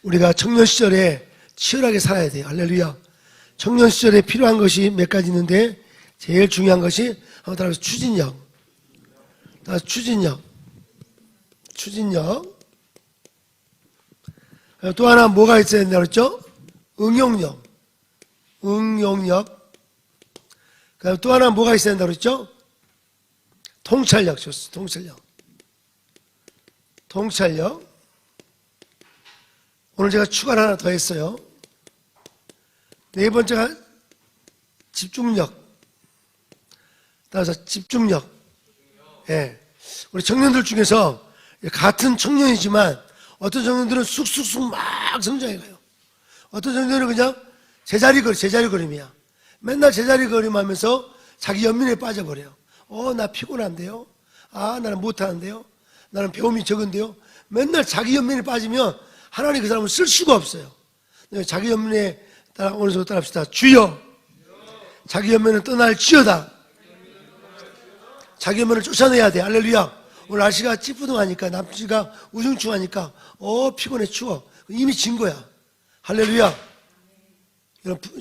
우리가 청년 시절에 치열하게 살아야 돼요. 할렐루야. 청년 시절에 필요한 것이 몇 가지 있는데 제일 중요한 것이 한번 따라서 추진력. 추진력. 또 하나 뭐가 있어야 된다고 그랬죠? 응용력. 그다음 또 하나 뭐가 있어야 된다고 그랬죠? 통찰력. 좋습니다. 통찰력. 오늘 제가 추가를 하나 더 했어요. 네 번째가 집중력. 따라서 집중력. 예. 우리 청년들 중에서 같은 청년이지만 어떤 청년들은 쑥쑥쑥 막 성장해 가요. 어떤 청년들은 그냥 제자리걸음이야. 맨날 제자리걸음 하면서 자기 연민에 빠져버려요. 나 피곤한데요. 나는 못하는데요. 나는 배움이 적은데요. 맨날 자기 연민에 빠지면 하나님 그 사람을 쓸 수가 없어요. 자기 연민에 따라 어느 정도 따라합시다. 주여, 자기 연민은 떠날지어다. 자기 연민을 쫓아내야 돼. 할렐루야. 오늘 날씨가 찌뿌둥하니까, 남씨가 우중충하니까 피곤해, 추워. 이미 진 거야. 할렐루야.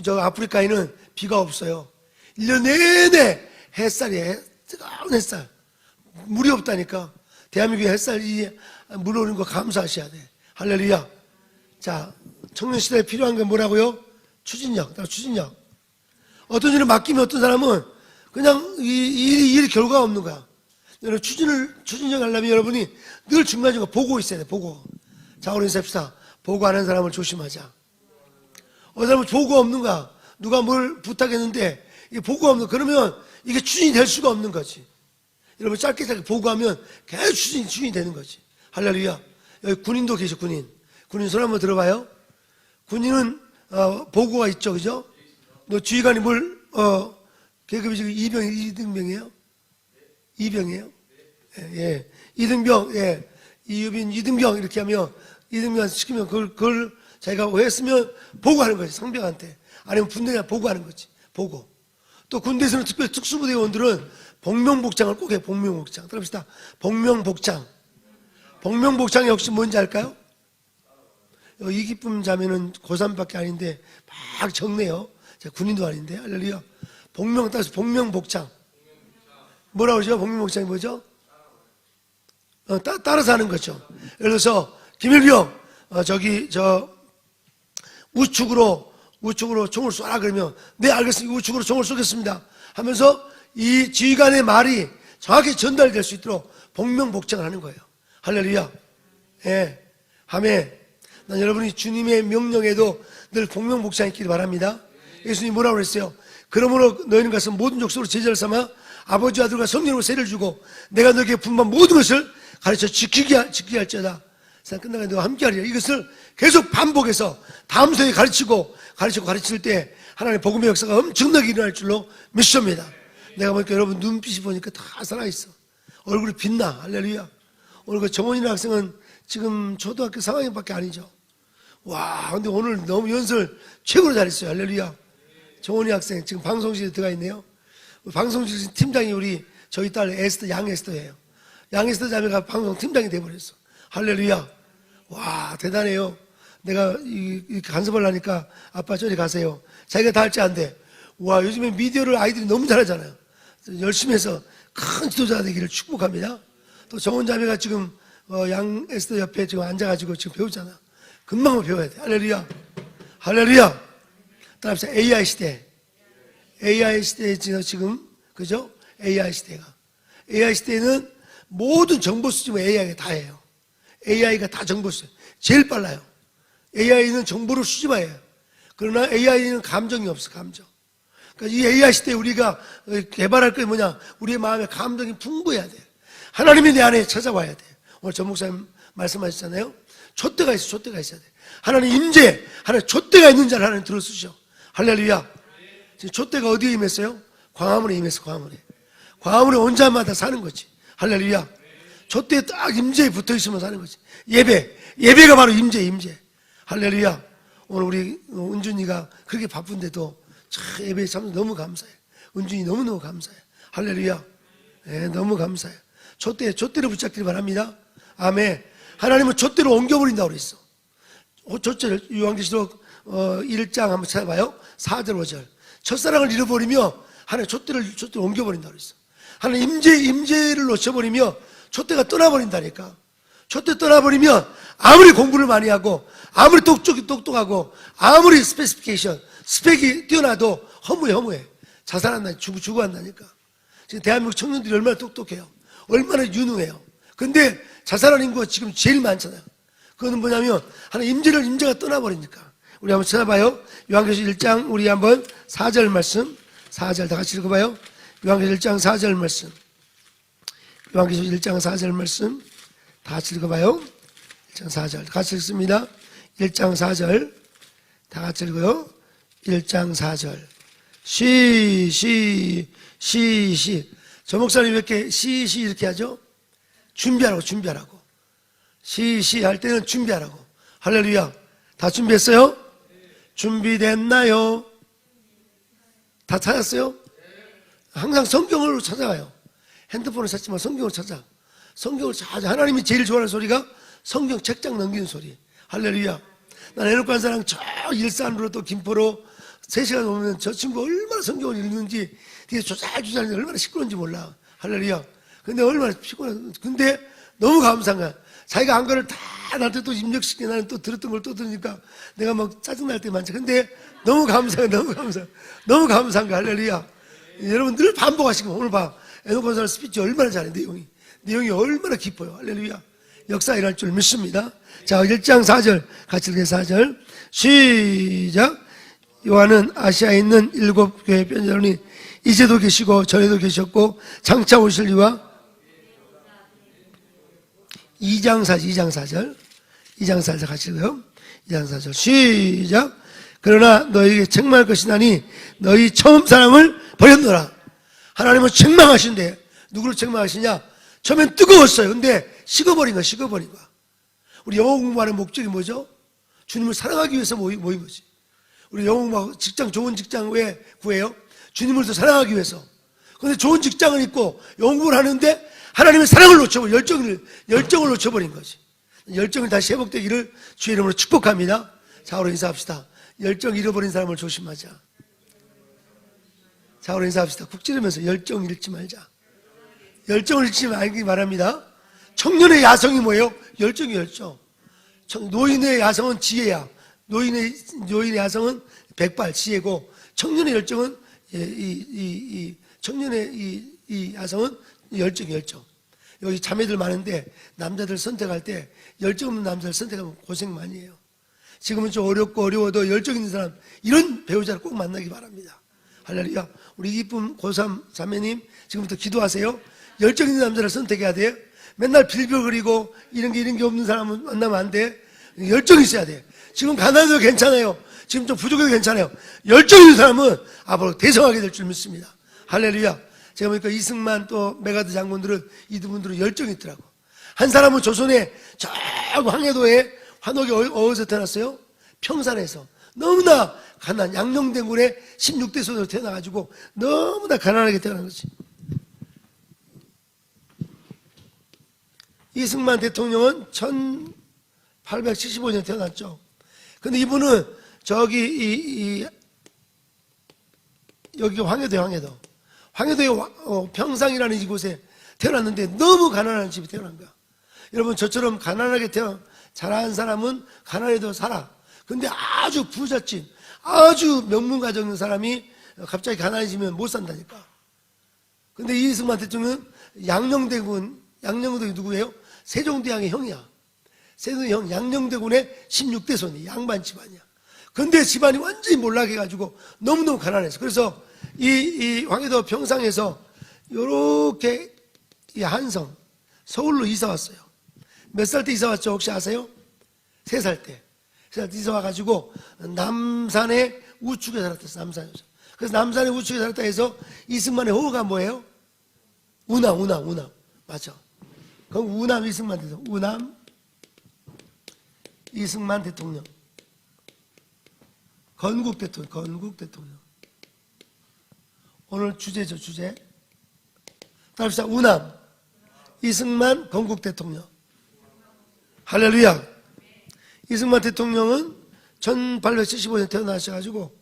저 아프리카에는 비가 없어요. 1년 내내 햇살이에요. 뜨거운 햇살. 물이 없다니까. 대한민국에 햇살이 물 오는 거 감사하셔야 돼. 할렐루야. 자, 청년 시대에 필요한 건 뭐라고요? 추진력. 어떤 일을 맡기면 어떤 사람은 그냥 이 일 결과가 없는 거야. 여러분 추진력 하려면 여러분이 늘 중간중간 보고 있어야 돼. 보고. 자, 우리 인사합시다. 보고하는 사람을 조심하자. 어떤 사람은 보고 없는 거야. 누가 뭘 부탁했는데 이게 보고 없는 거야. 그러면 이게 추진이 될 수가 없는 거지. 여러분 짧게 보고하면 계속 추진이 되는 거지. 할렐루야. 여기 군인도 계셔. 군인 손 한번 들어봐요. 군인은 보고가 있죠, 그죠? 너 지휘관이 계급이 지금 2등병이에요? 2병이에요? 예. 2등병, 예. 이유빈 2등병 이렇게 하면 2등병 시키면 그걸 자기가 했으면 보고하는 거지, 상병한테. 아니면 군대에 보고하는 거지. 보고. 또 군대에서는 특별히 특수부대원들은 복명복장을 꼭 해요. 복명복장. 들어봅시다. 복명복장. 복명복장이 혹시 뭔지 알까요? 이기쁨 자매는 고3밖에 아닌데 막 적네요. 제가 군인도 아닌데. 할렐루야. 따라서 복명복장. 뭐라고 그러죠? 복명복장이 뭐죠? 따라서 하는 거죠. 예를 들어서 김일병 우측으로 총을 쏘라 그러면 네 알겠습니다. 우측으로 총을 쏘겠습니다 하면서 이 지휘관의 말이 정확히 전달될 수 있도록 복명복장을 하는 거예요. 할렐루야. 예. 아멘. 난 여러분이 주님의 명령에도 늘 복명복장이 있기를 바랍니다. 예수님이 뭐라고 그랬어요? 그러므로 너희는 가서 모든 족속으로 제자를 삼아 아버지와 아들과 성령으로 세례를 주고 내가 너에게 분반 모든 것을 가르쳐 지키게 할지어다. 세상 끝나가 너와 함께 하리라. 이것을 계속 반복해서 다음 세대에 가르칠 때 하나님의 복음의 역사가 엄청나게 일어날 줄로 믿습니다. 내가 보니까 여러분 눈빛이 보니까 다 살아있어. 얼굴이 빛나. 할렐루야. 오늘 그 정원이라는 학생은 지금 초등학교 3학년밖에 아니죠. 와, 근데 오늘 너무 연설 최고로 잘했어요. 할렐루야. 정원이 학생 지금 방송실에 들어가 있네요. 방송실 팀장이 저희 딸 양에스더예요. 양에스더 자매가 방송 팀장이 돼버렸어. 할렐루야. 와, 대단해요. 내가 이렇게 간섭을 하니까 아빠 저리 가세요. 자기가 다 할 줄 안돼. 와, 요즘에 미디어를 아이들이 너무 잘하잖아요. 열심히 해서 큰 지도자가 되기를 축복합니다. 또 정원 자매가 지금 양에스더 옆에 지금 앉아가지고 지금 배우잖아. 금방 배워야 돼. 할렐루야. 할렐루야. 따라합시다. AI 시대. AI 시대에 지금, 그죠? AI 시대가. AI 시대에는 모든 정보 수집을 AI가 다 해요. AI가 다 정보 수집. 제일 빨라요. AI는 정보를 수집해요. 그러나 AI는 감정이 없어, 감정. 그러니까 이 AI 시대에 우리가 개발할 게 뭐냐? 우리의 마음에 감정이 풍부해야 돼. 하나님이 내 안에 찾아와야 돼. 오늘 전 목사님 말씀하셨잖아요. 촛대가 있어야 돼. 하나님 임재, 하나님 촛대가 있는 자를 하나님 들어쓰셔. 할렐루야. 지금 촛대가 어디에 임했어요? 광화문에 임했어, 광화문에. 광화문에 온 자마다 사는 거지. 할렐루야. 촛대에 딱 임재에 붙어 있으면 사는 거지. 예배가 바로 임재. 할렐루야. 오늘 우리 은준이가 그렇게 바쁜데도 참 예배에 참 너무 감사해. 은준이 너무너무 감사해. 할렐루야. 네, 너무 감사해. 촛대를 붙잡기를 바랍니다. 아멘. 하나님은 촛대로 옮겨버린다고 그랬어. 첫째를 요한계시록 1장 한번 찾아봐요. 4절 5절. 첫사랑을 잃어버리며 하나님 촛대를 옮겨버린다고 그랬어. 하나님 임재를 놓쳐버리며 촛대가 떠나버린다니까. 촛대 떠나버리면 아무리 공부를 많이 하고 아무리 똑똑하고 아무리 스펙이 뛰어나도 허무해. 자살한다, 죽어간다니까. 지금 대한민국 청년들이 얼마나 똑똑해요. 얼마나 유능해요. 근데 자살하는 인구가 지금 제일 많잖아요. 그거는 뭐냐면 하나님 임재가 떠나버리니까. 우리 한번 찾아봐요. 요한계시록 1장 우리 한번 4절 말씀, 4절 다 같이 읽어봐요. 요한계시록 1장 4절 말씀, 요한계시록 1장 4절 말씀 다 같이 읽어봐요. 1장 4절 같이 읽습니다. 1장 4절 다 같이 읽어요. 1장 4절 시. 저 목사님 왜 이렇게 시 이렇게 하죠? 준비하라고. 시 할 때는 준비하라고. 할렐루야. 다 준비했어요? 준비됐나요? 다 찾았어요? 항상 성경으로 찾아가요. 핸드폰을 찾지만 성경을 찾아. 성경을 찾아. 하나님이 제일 좋아하는 소리가 성경 책장 넘기는 소리. 할렐루야. 난 애놓고 한 사람 저 일산으로 또 김포로 3시간 오면 저 친구 얼마나 성경을 읽는지 뒤에 조잘조잘 얼마나 시끄러운지 몰라. 할렐루야. 근데 얼마나 피곤해. 근데 너무 감사한 거야. 자기가 한 거를 다 나한테 또 입력시켜. 나는 또 들었던 걸 또 들으니까 내가 막 짜증날 때 많지. 근데 너무 감사해. 너무 감사한 거야. 할렐루야. 여러분 늘 반복하시고 오늘 봐. 애놓고 한 사람 스피치 얼마나 잘해. 내용이 얼마나 깊어요. 할렐루야. 역사 일할 줄 믿습니다. 자, 1장 4절 같이 읽게 4절 시작. 요한은 아시아에 있는 7교회 편지하니 이제도 계시고 전에도 계셨고 장차 오실 이와 2장 4절 같이 읽어요. 2장 4절 시작. 그러나 너희에게 책망할 것이 나니 너희 처음 사랑을 버렸노라. 하나님은 책망하신대. 누구를 책망하시냐? 처음엔 뜨거웠어요. 근데 식어버린 거야. 우리 영어 공부하는 목적이 뭐죠? 주님을 사랑하기 위해서 모인 거지. 우리 영어 공부하고 좋은 직장 왜 구해요? 주님을 더 사랑하기 위해서. 그런데 좋은 직장은 있고 영어 공부를 하는데 하나님의 사랑을 놓쳐버린, 열정을 놓쳐버린 거지. 열정을 다시 회복되기를 주의 이름으로 축복합니다. 자, 우리 인사합시다. 열정 잃어버린 사람을 조심하자. 자, 우리 인사합시다. 국 찌르면서 열정 잃지 말자. 열정을 잃지 말기 바랍니다. 청년의 야성이 뭐예요? 열정. 노인의 야성은 지혜야. 노인의 야성은 백발 지혜고, 청년의 열정은 청년의 이 야성은 열정. 여기 자매들 많은데 남자들 선택할 때 열정 없는 남자를 선택하면 고생 많이 해요. 지금은 좀 어렵고 어려워도 열정 있는 사람, 이런 배우자를 꼭 만나기 바랍니다. 할렐루야. 우리 이쁜 고3 자매님 지금부터 기도하세요. 열정 있는 남자를 선택해야 돼요. 맨날 빌빌거리고 이런 게 없는 사람은 만나면 안 돼. 열정이 있어야 돼. 지금 가난해도 괜찮아요. 지금 좀 부족해도 괜찮아요. 열정 있는 사람은 앞으로 대성하게 될 줄 믿습니다. 할렐루야. 제가 보니까 이승만 또 메가드 장군들은 이분들은 열정이 있더라고. 한 사람은 조선의 저 황해도에 환옥에 어디서 태어났어요? 평산에서. 너무나 가난, 양녕대군의 16대 손으로 태어나가지고 너무나 가난하게 태어난 거지. 이승만 대통령은 1875년 태어났죠. 근데 이분은 저기 여기가 황해도에 평상이라는 이곳에 태어났는데 너무 가난한 집에 태어난 거야. 여러분, 저처럼 가난하게 자란 사람은 가난해도 살아. 근데 아주 부잣집, 아주 명문가정 있는 사람이 갑자기 가난해지면 못 산다니까. 근데 이승만 대통령은 양녕대군이 누구예요? 세종대왕의 형이야. 세종대왕의 형, 양녕대군의 16대 손이 양반 집안이야. 근데 집안이 완전히 몰락해가지고 너무너무 가난해서. 그래서 이 황해도 평상에서 요렇게 이 한성, 서울로 이사 왔어요. 몇 살 때 이사 왔죠? 혹시 아세요? 3살 때. 3살 때 이사 와가지고 남산의 우측에 살았댔어. 남산에서. 그래서 남산의 우측에 살았다 해서 이승만의 호가 뭐예요? 우남. 맞죠? 그럼 우남 이승만 대통령. 우남 이승만 대통령. 건국 대통령. 오늘 주제죠, 주제. 답시다. 우남 이승만 건국 대통령. 할렐루야. 이승만 대통령은 1875년 태어나셔가지고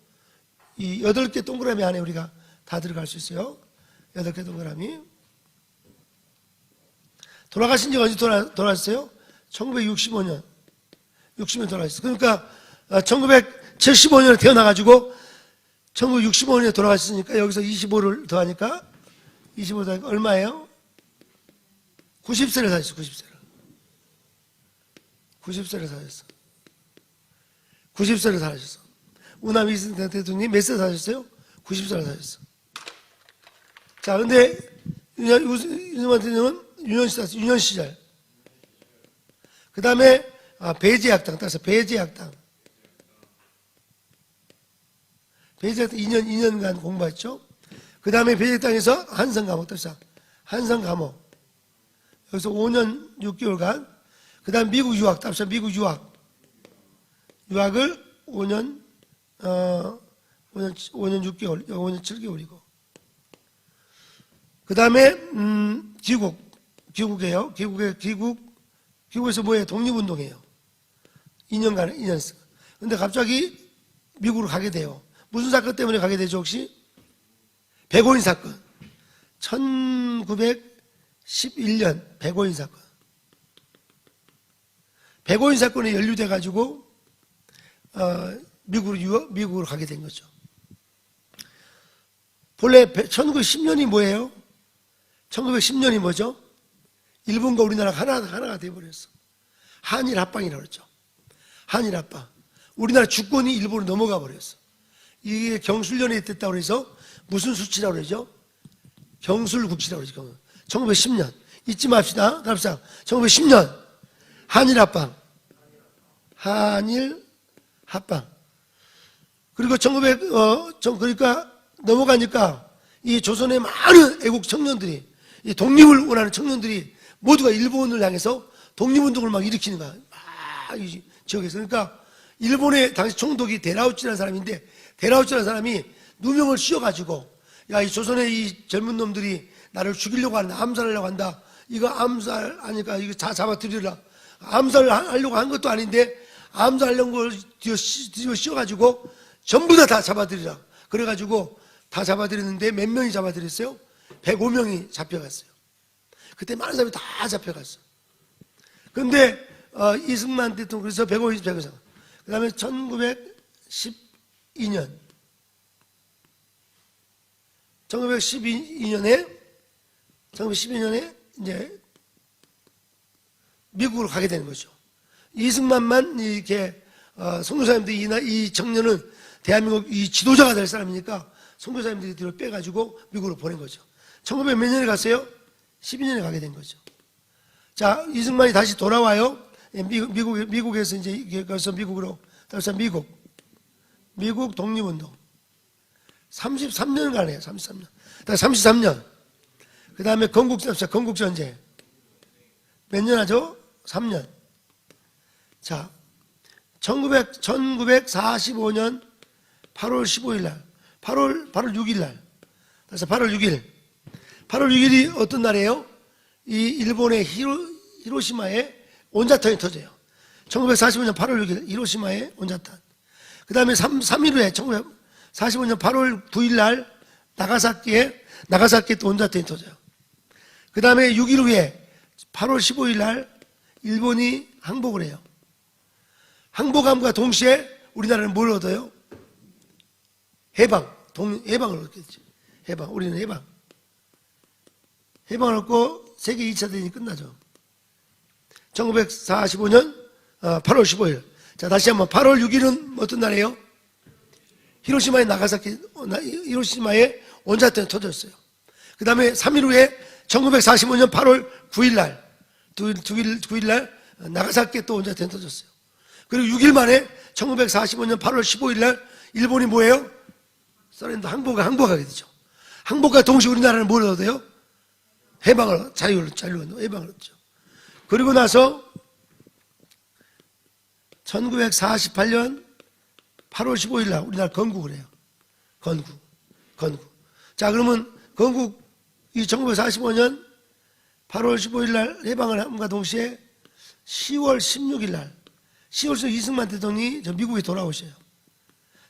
이 8개 동그라미 안에 우리가 다 들어갈 수 있어요. 8개 동그라미. 돌아가신 지 언제 돌아가셨어요? 1965년. 60년 돌아가셨어요. 그러니까 1975년에 태어나가지고 1965년에 돌아가셨으니까 여기서 25를 더하니까 25 더하니까 얼마예요? 90세를 사셨어. 90세를 사셨어. 90세를 사셨어. 우남 이승만 대통령이 몇 세 사셨어요? 90세를 사셨어. 자, 근데 이승만 대통령은 유년 시절. 그 다음에 배제학당 따라서 배제학당 2년간 공부했죠. 그 다음에 배제학당에서 한성감옥 따라서 한성감옥 여기서 5년 6개월간. 그 다음 미국 유학 따라서 미국 유학을 5년 6개월 5년 7개월이고. 그 다음에 귀국이에요. 귀국에서 뭐예요? 독립운동이에요. 2년간 2년. 근데 갑자기 미국으로 가게 돼요. 무슨 사건 때문에 가게 되죠 혹시? 백오인 사건. 1911년 백오인 사건. 백오인 사건에 연루돼 가지고 미국으로 가게 된 거죠. 본래 1910년이 뭐예요? 1910년이 뭐죠? 일본과 우리나라가 하나가 돼버렸어. 한일 합방이라고 그랬죠. 한일 합방. 우리나라 주권이 일본으로 넘어가 버렸어. 이게 경술련에 됐다고 해서 무슨 수치라고 그러죠? 경술국치라고 그러죠. 1910년. 잊지 맙시다. 답상. 1910년. 한일 합방. 한일 합방. 그리고 그러니까 넘어가니까 이 조선의 많은 애국 청년들이, 이 독립을 원하는 청년들이 모두가 일본을 향해서 독립운동을 막 일으키는 거야. 이 지역에서. 그러니까 일본의 당시 총독이 데라우치라는 사람인데, 데라우치라는 사람이 누명을 씌워가지고, 야, 이 조선의 이 젊은 놈들이 나를 죽이려고 한다, 암살하려고 한다. 이거 암살하니까 이거 잡아들이라. 암살하려고 한 것도 아닌데, 암살하려는 걸 뒤집어 씌워가지고 전부 다 잡아들이라. 그래가지고 다 잡아들였는데 몇 명이 잡아들였어요? 105명이 잡혀갔어요. 그때 많은 사람이 다 잡혀갔어. 근데 이승만 대통령 그래서 105명 잡혀갔어. 그 다음에 1912년에 이제 미국으로 가게 되는 거죠. 이승만만 이렇게 선교사님들이 이 청년은 대한민국 이 지도자가 될 사람이니까 선교사님들이 뒤로 빼가지고 미국으로 보낸 거죠. 1900 몇 년에 갔어요? 12년에 가게 된 거죠. 자, 이승만이 다시 돌아와요. 미국에서 이제 가서 미국으로 따라서 미국 독립운동 33년간 해요. 33년. 33년. 그 다음에 건국전쟁 몇 년 하죠? 3년. 자, 1945년 8월 15일 날, 8월 6일 날, 그래서 8월 6일. 8월 6일이 어떤 날이에요? 이 일본의 히로시마에 온자탄이 터져요. 1945년 8월 6일 히로시마에 온자탄. 그 다음에 3일 후에 1945년 8월 9일 날 나가사키에 또 온자탄이 터져요. 그 다음에 6일 후에 8월 15일 날 일본이 항복을 해요. 항복함과 동시에 우리나라는 뭘 얻어요? 해방을 얻겠죠. 우리는 해방을 얻고 세계 2차 대전이 끝나죠. 1945년 8월 15일. 자, 다시 한번 8월 6일은 어떤 날이에요? 히로시마에 온자탄이 터졌어요. 그 다음에 3일 후에 1945년 8월 9일 날, 9일 날 나가사키에 또 온자탄이 터졌어요. 그리고 6일 만에 1945년 8월 15일 날 일본이 뭐예요? 소련도 항복하게 되죠. 항복과 동시에 우리나라는 뭘 얻어요? 자유를 해방을 얻죠. 그리고 나서 1948년 8월 15일 날 우리나라 건국을 해요. 건국. 자, 그러면 이 1945년 8월 15일 날 해방을 함과 동시에 10월 16일 날 10월 16일 이승만 대통령이 미국에 돌아오셔요.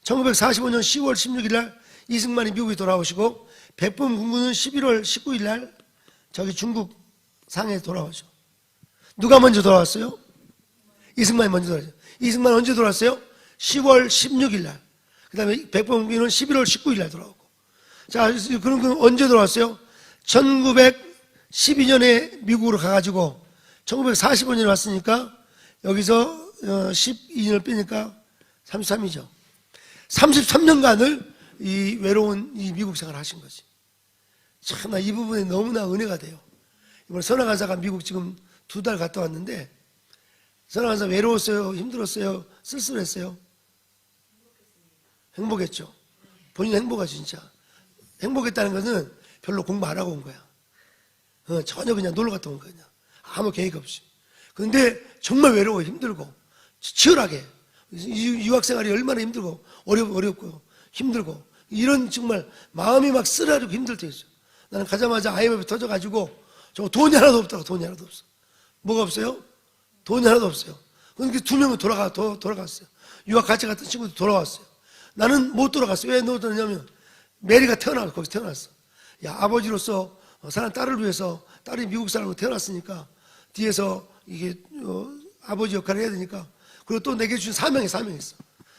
1945년 10월 16일 날 이승만이 미국에 돌아오시고 백범 군군은 11월 19일 날 저기 중국 상해에 돌아오죠. 누가 먼저 돌아왔어요? 이승만이 먼저 돌아왔어요. 이승만 언제 돌아왔어요? 10월 16일 날. 그 다음에 백범 군군은 11월 19일 날 돌아오고. 자, 그럼 언제 돌아왔어요? 1912년에 미국으로 가가지고 1945년에 왔으니까 여기서 12년을 빼니까 33이죠. 33년간을 이 외로운 이 미국 생활을 하신 거지. 참, 나 이 부분에 너무나 은혜가 돼요. 이번에 선화간사가 미국 지금 2달 갔다 왔는데, 선화간사 외로웠어요? 힘들었어요? 쓸쓸했어요? 행복했죠. 본인 행복하죠, 진짜. 행복했다는 것은 별로 공부 안 하고 온 거야. 전혀 그냥 놀러 갔다 온 거야. 그냥. 아무 계획 없이. 그런데 정말 외로워, 힘들고, 치열하게. 유학생활이 얼마나 힘들고, 어렵고, 힘들고, 이런 정말 마음이 막 쓰라리고 힘들 때였어. 나는 가자마자 IMF 터져가지고, 돈이 하나도 없다고, 돈이 하나도 없어. 뭐가 없어요? 돈이 하나도 없어요. 그러니까 2명은 돌아갔어요. 유학 같이 갔던 친구도 돌아왔어요. 나는 못 돌아갔어요. 왜 못 돌아갔냐면, 메리가 거기서 태어났어. 야, 아버지로서 사는 딸을 위해서, 딸이 미국 사람으로 태어났으니까, 뒤에서 이게, 아버지 역할을 해야 되니까, 그리고 또 내게 준 사명이 있어.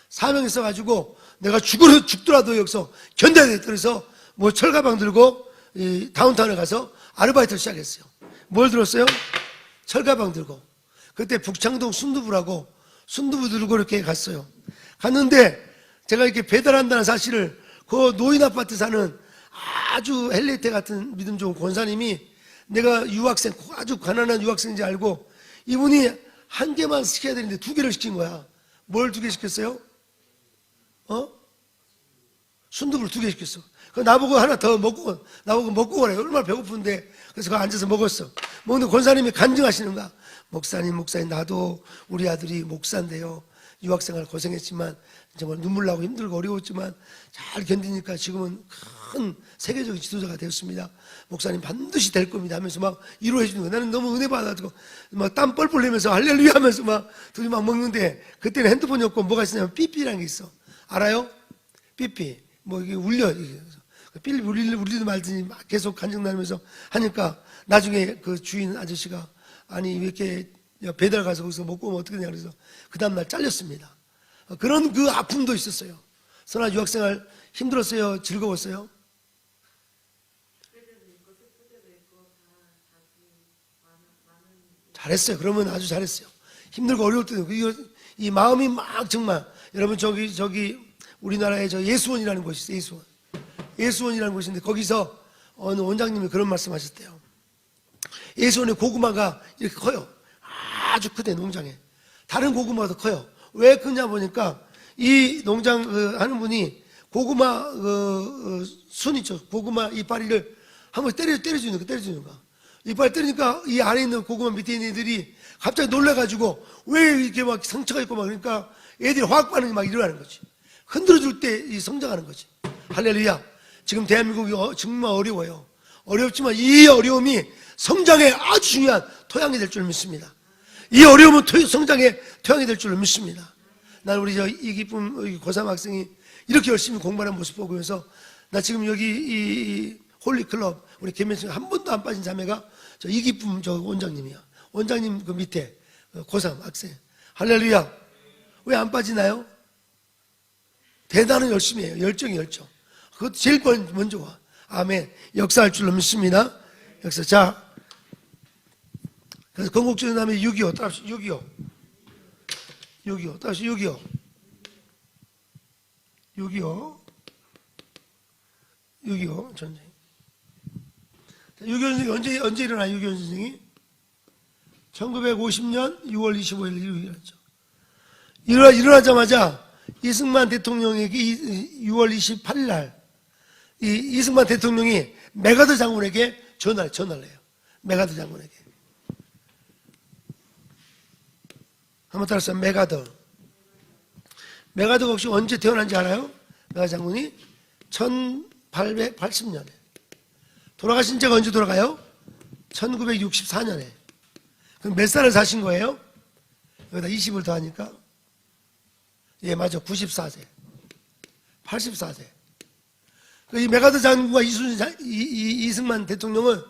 사명이 있어가지고, 내가 죽더라도 여기서 견뎌야 되겠다. 그래서, 뭐 철가방 들고, 이 다운타운에 가서 아르바이트를 시작했어요. 뭘 들었어요? 철가방 들고. 그때 북창동 순두부라고, 순두부 들고 이렇게 갔어요. 갔는데, 제가 이렇게 배달한다는 사실을 그 노인 아파트 사는 아주 헬리테 같은 믿음 좋은 권사님이 내가 유학생, 아주 가난한 유학생인지 알고 이분이 한 개만 시켜야 되는데 2개를 시킨 거야. 뭘 2개 시켰어요? 순두부를 2개 시켰어. 그 나보고 하나 더 먹고, 나보고 먹고 가래. 얼마나 배고픈데. 그래서 그 앉아서 먹었어. 먹는데 권사님이 간증하시는 거야. 목사님, 나도 우리 아들이 목사인데요. 유학생활 고생했지만 정말 눈물 나고 힘들고 어려웠지만 잘 견디니까 지금은 큰 세계적인 지도자가 되었습니다. 목사님 반드시 될 겁니다 하면서 막 위로해 주는 거야. 나는 너무 은혜 받아가지고 막 땀 뻘뻘 내면서 할렐루야 하면서 막 둘이 막 먹는데, 그때는 핸드폰이 없고 뭐가 있었냐면 삐삐라는 게 있어. 알아요? 삐삐. 뭐 이게 울려. 삐삐 울리도 말더니 막 계속 간증 나누면서 하니까 나중에 그 주인 아저씨가 아니 왜 이렇게 배달 가서 거기서 먹고 오면 어떻게 되냐 그래서 그 다음날 잘렸습니다. 그런 그 아픔도 있었어요. 선아 유학생활 힘들었어요? 즐거웠어요? 잘했어요. 그러면 아주 잘했어요. 힘들고 어려울 때도 이 마음이 막 정말 여러분 저기 우리나라에 저 예수원이라는 곳이 있어요. 예수원이라는 곳인데 거기서 어느 원장님이 그런 말씀하셨대요. 예수원의 고구마가 이렇게 커요. 아주 크대 농장에. 다른 고구마도 커요. 왜 크냐 보니까 이 농장 하는 분이 고구마 순 있죠. 고구마 이파리를 한번 때려주는 거. 이빨 때리니까 이 안에 있는 고구마 밑에 있는 애들이 갑자기 놀래가지고 왜 이렇게 막 상처가 있고 막 그러니까 애들이 화학 반응이 막 일어나는 거지. 흔들어줄 때 성장하는 거지. 할렐루야. 지금 대한민국이 정말 어려워요. 어렵지만 이 어려움이 성장에 아주 중요한 토양이 될 줄 믿습니다. 이 어려움은 성장의 토양이 될 줄 믿습니다. 난 우리 이기쁨 고3 학생이 이렇게 열심히 공부하는 모습 보면서 나 지금 여기 이 홀리클럽 우리 개면생 한 번도 안 빠진 자매가 저 이기쁨 저 원장님이야. 원장님 그 밑에 고3 학생. 할렐루야. 왜 안 빠지나요? 대단한 열심히 해요. 열정. 그것도 제일 먼저 와. 아멘. 역사할 줄로 믿습니다. 역사. 자, 그래서 건국주의 다음에 6.25 따라서 6.25 따라서 6.25 전쟁. 6.25 전쟁이 언제 일어나? 6.25 전쟁이 1950년 6월 25일 일어났죠. 일어나자마자 이승만 대통령에게 6월 28일 날 이승만 대통령이 메가더 장군에게 전화를 해요. 메가더 장군에게. 한번 따라서 메가더. 메가더가 혹시 언제 태어난지 알아요? 메가더 장군이 1880년에. 돌아가신 지가 언제 돌아가요? 1964년에. 그럼 몇 살을 사신 거예요? 여기다 20을 더하니까 예, 맞아. 94세. 84세. 이 메가더 장군과 이승만 대통령은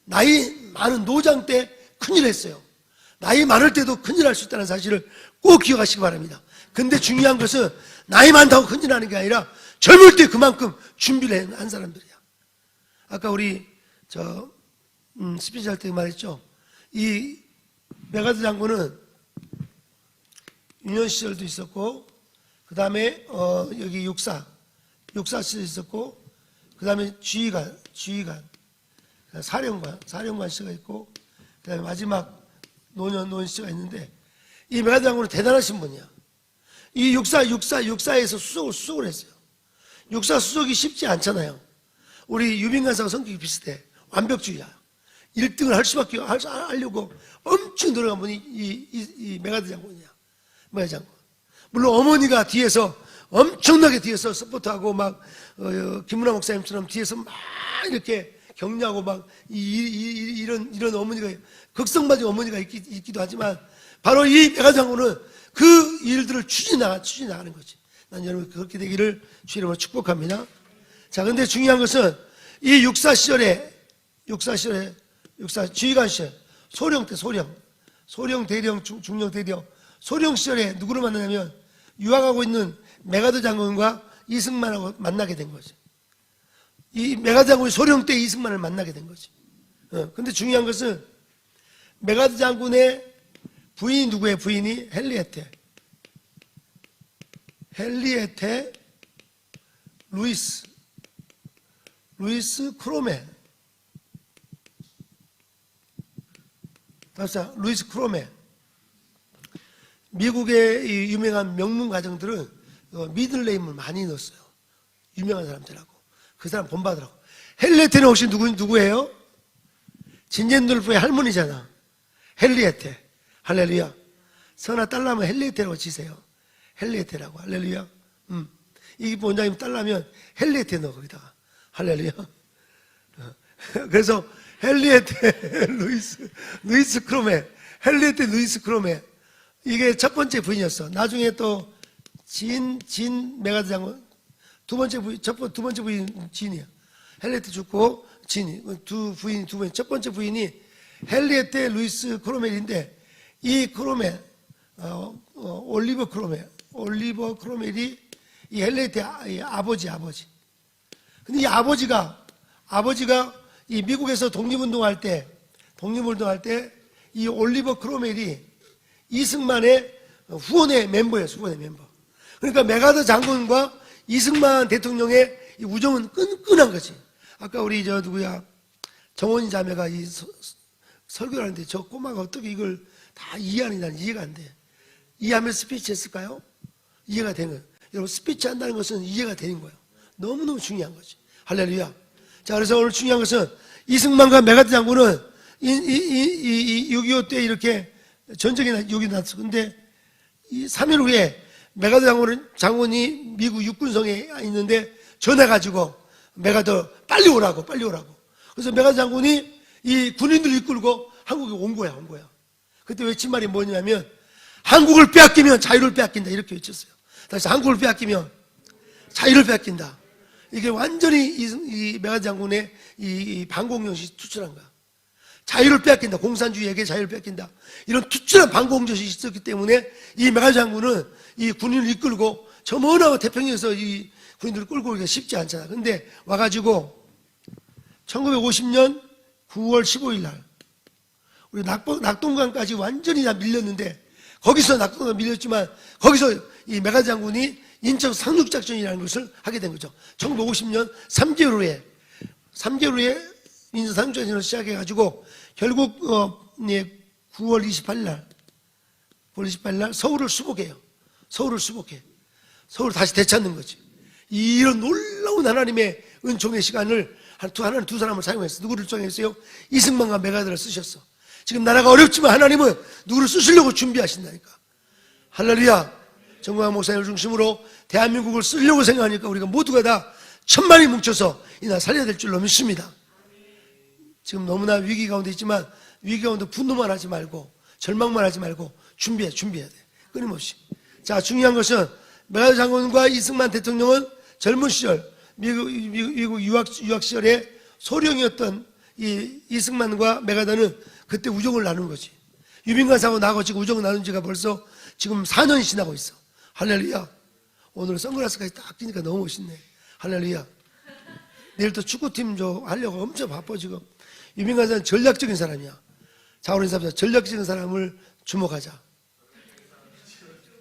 나이 많은 노장 때 큰일 했어요. 나이 많을 때도 큰일 할 수 있다는 사실을 꼭 기억하시기 바랍니다. 근데 중요한 것은 나이 많다고 큰일 하는 게 아니라 젊을 때 그만큼 준비를 한 사람들이야. 아까 우리 스피치 할 때 말했죠. 이 메가더 장군은 유년 시절도 있었고, 그 다음에 여기 육사 시절 있었고, 그 다음에 지휘관, 사령관 씨가 있고, 그 다음에 마지막 노년 씨가 있는데, 이 메가더 장군은 대단하신 분이야. 이 육사에서 수석을 했어요. 육사 수석이 쉽지 않잖아요. 우리 유빈간사와 성격이 비슷해. 완벽주의야. 1등을 할 수밖에 하려고 엄청 노력한 분이 이 메가더 장군이야. 메가더 장군. 물론 어머니가 뒤에서 엄청나게 뒤에서 서포트하고 막 김문화 목사님처럼 뒤에서 막 이렇게 격려하고 막 이런 어머니가 극성맞은 어머니가 있기도 하지만 바로 이 메가더 장군은 그 일들을 추진나가는 거지. 난 여러분 그렇게 되기를 주의 이름으로 축복합니다. 자, 근데 중요한 것은 이 육사 시절에 지휘관 시절, 소령 대령, 중령 대령, 소령 시절에 누구를 만나냐면 유학하고 있는 메가더 장군과 이승만하고 만나게 된 거지. 이 메가더 장군이 소령 때 이승만을 만나게 된 거지. 근데 중요한 것은 메가더 장군의 부인이 누구예요? 부인이 헨리에테 루이스 크로메. 답사 루이스 크로메. 미국의 이 유명한 명문 가정들은 미들네임을 많이 넣었어요. 유명한 사람들하고. 그 사람 본받으라고. 헨리에테는 혹시 누구예요? 진젠돌프의 할머니잖아. 헨리에테. 할렐루야. 선아 딸라면 헨리에테라고 지세요. 헨리에테라고. 할렐루야. 이 원장님 딸라면 헨리에테 넣어 거기다가. 할렐루야. 그래서 헨리에테 루이스 크로메. 헨리에테 루이스 크로메. 이게 첫 번째 부인이었어. 나중에 또 진 메가더 장군 두 번째 부인 진이야. 헨리에테 죽고 진이 두 분. 첫 번째 부인이 헨리에테 루이스 크로멜인데 이 크로멜 올리버 크로멜이 이 헨리에테 아버지. 근데 이 아버지가 이 미국에서 독립운동할 때 이 올리버 크로멜이 이승만의 후원의 멤버였어. 그러니까 메가더 장군과 이승만 대통령의 이 우정은 끈끈한 거지. 아까 우리 정원이 자매가 이 설교를 하는데 저 꼬마가 어떻게 이걸 다 이해하는지 난 이해가 안 돼. 이해하면서 스피치 했을까요? 이해가 되는 거예요. 여러분 스피치 한다는 것은 이해가 되는 거예요. 너무너무 중요한 거지. 할렐루야. 자, 그래서 오늘 중요한 것은 이승만과 메가더 장군은 6.25 때 이렇게 전쟁이 여기 났어. 근데 이 3일 후에 메가더 장군이 미국 육군성에 있는데 전해가지고 메가더 빨리 오라고. 그래서 메가더 장군이 이 군인들 이끌고 한국에 온 거야. 그때 외친 말이 뭐냐면 한국을 빼앗기면 자유를 빼앗긴다 이렇게 외쳤어요. 다시 한국을 빼앗기면 자유를 빼앗긴다. 이게 완전히 이 메가더 장군의 이 반공정신이 투철한 거야. 자유를 빼앗긴다. 공산주의에게 자유를 빼앗긴다. 이런 투철한 반공정신이 있었기 때문에 이 메가더 장군은 이 군인을 이끌고 저 먼 태평양에서 이 군인들을 끌고 오기가 쉽지 않잖아. 근데 와가지고 1950년 9월 15일 날 우리 낙동강까지 완전히 다 밀렸는데 거기서 낙동강 밀렸지만 거기서 이 메가더 장군이 인천 상륙작전이라는 것을 하게 된 거죠. 1950년 3개월 후에 인천 상륙작전을 시작해가지고 결국 9월 28일 날 서울을 수복해. 서울을 다시 되찾는 거지. 이런 놀라운 하나님의 은총의 시간을 하나는 두 사람을 사용했어. 누구를 사용했어요? 이승만과 메가더를 쓰셨어. 지금 나라가 어렵지만 하나님은 누구를 쓰시려고 준비하신다니까. 할렐루야. 정광 목사님을 중심으로 대한민국을 쓰려고 생각하니까 우리가 모두가 다 천만이 뭉쳐서 이 나라 살려야 될 줄로 믿습니다. 지금 너무나 위기 가운데 있지만 위기 가운데 분노만 하지 말고 절망만 하지 말고 준비해야 돼. 끊임없이. 자, 중요한 것은 메가더 장군과 이승만 대통령은 젊은 시절 미국 유학 시절에 소령이었던 이 이승만과 메가더는 그때 우정을 나눈 거지. 유빈관 사고 나고 지금 우정을 나눈 지가 벌써 지금 4년이 지나고 있어. 할렐루야. 오늘 선글라스까지 딱 끼니까 너무 멋있네. 할렐루야. 내일 또 축구팀 하려고 엄청 바빠 지금. 유빈관 사는 전략적인 사람이야. 자오린 사람 전략적인 사람을 주목하자.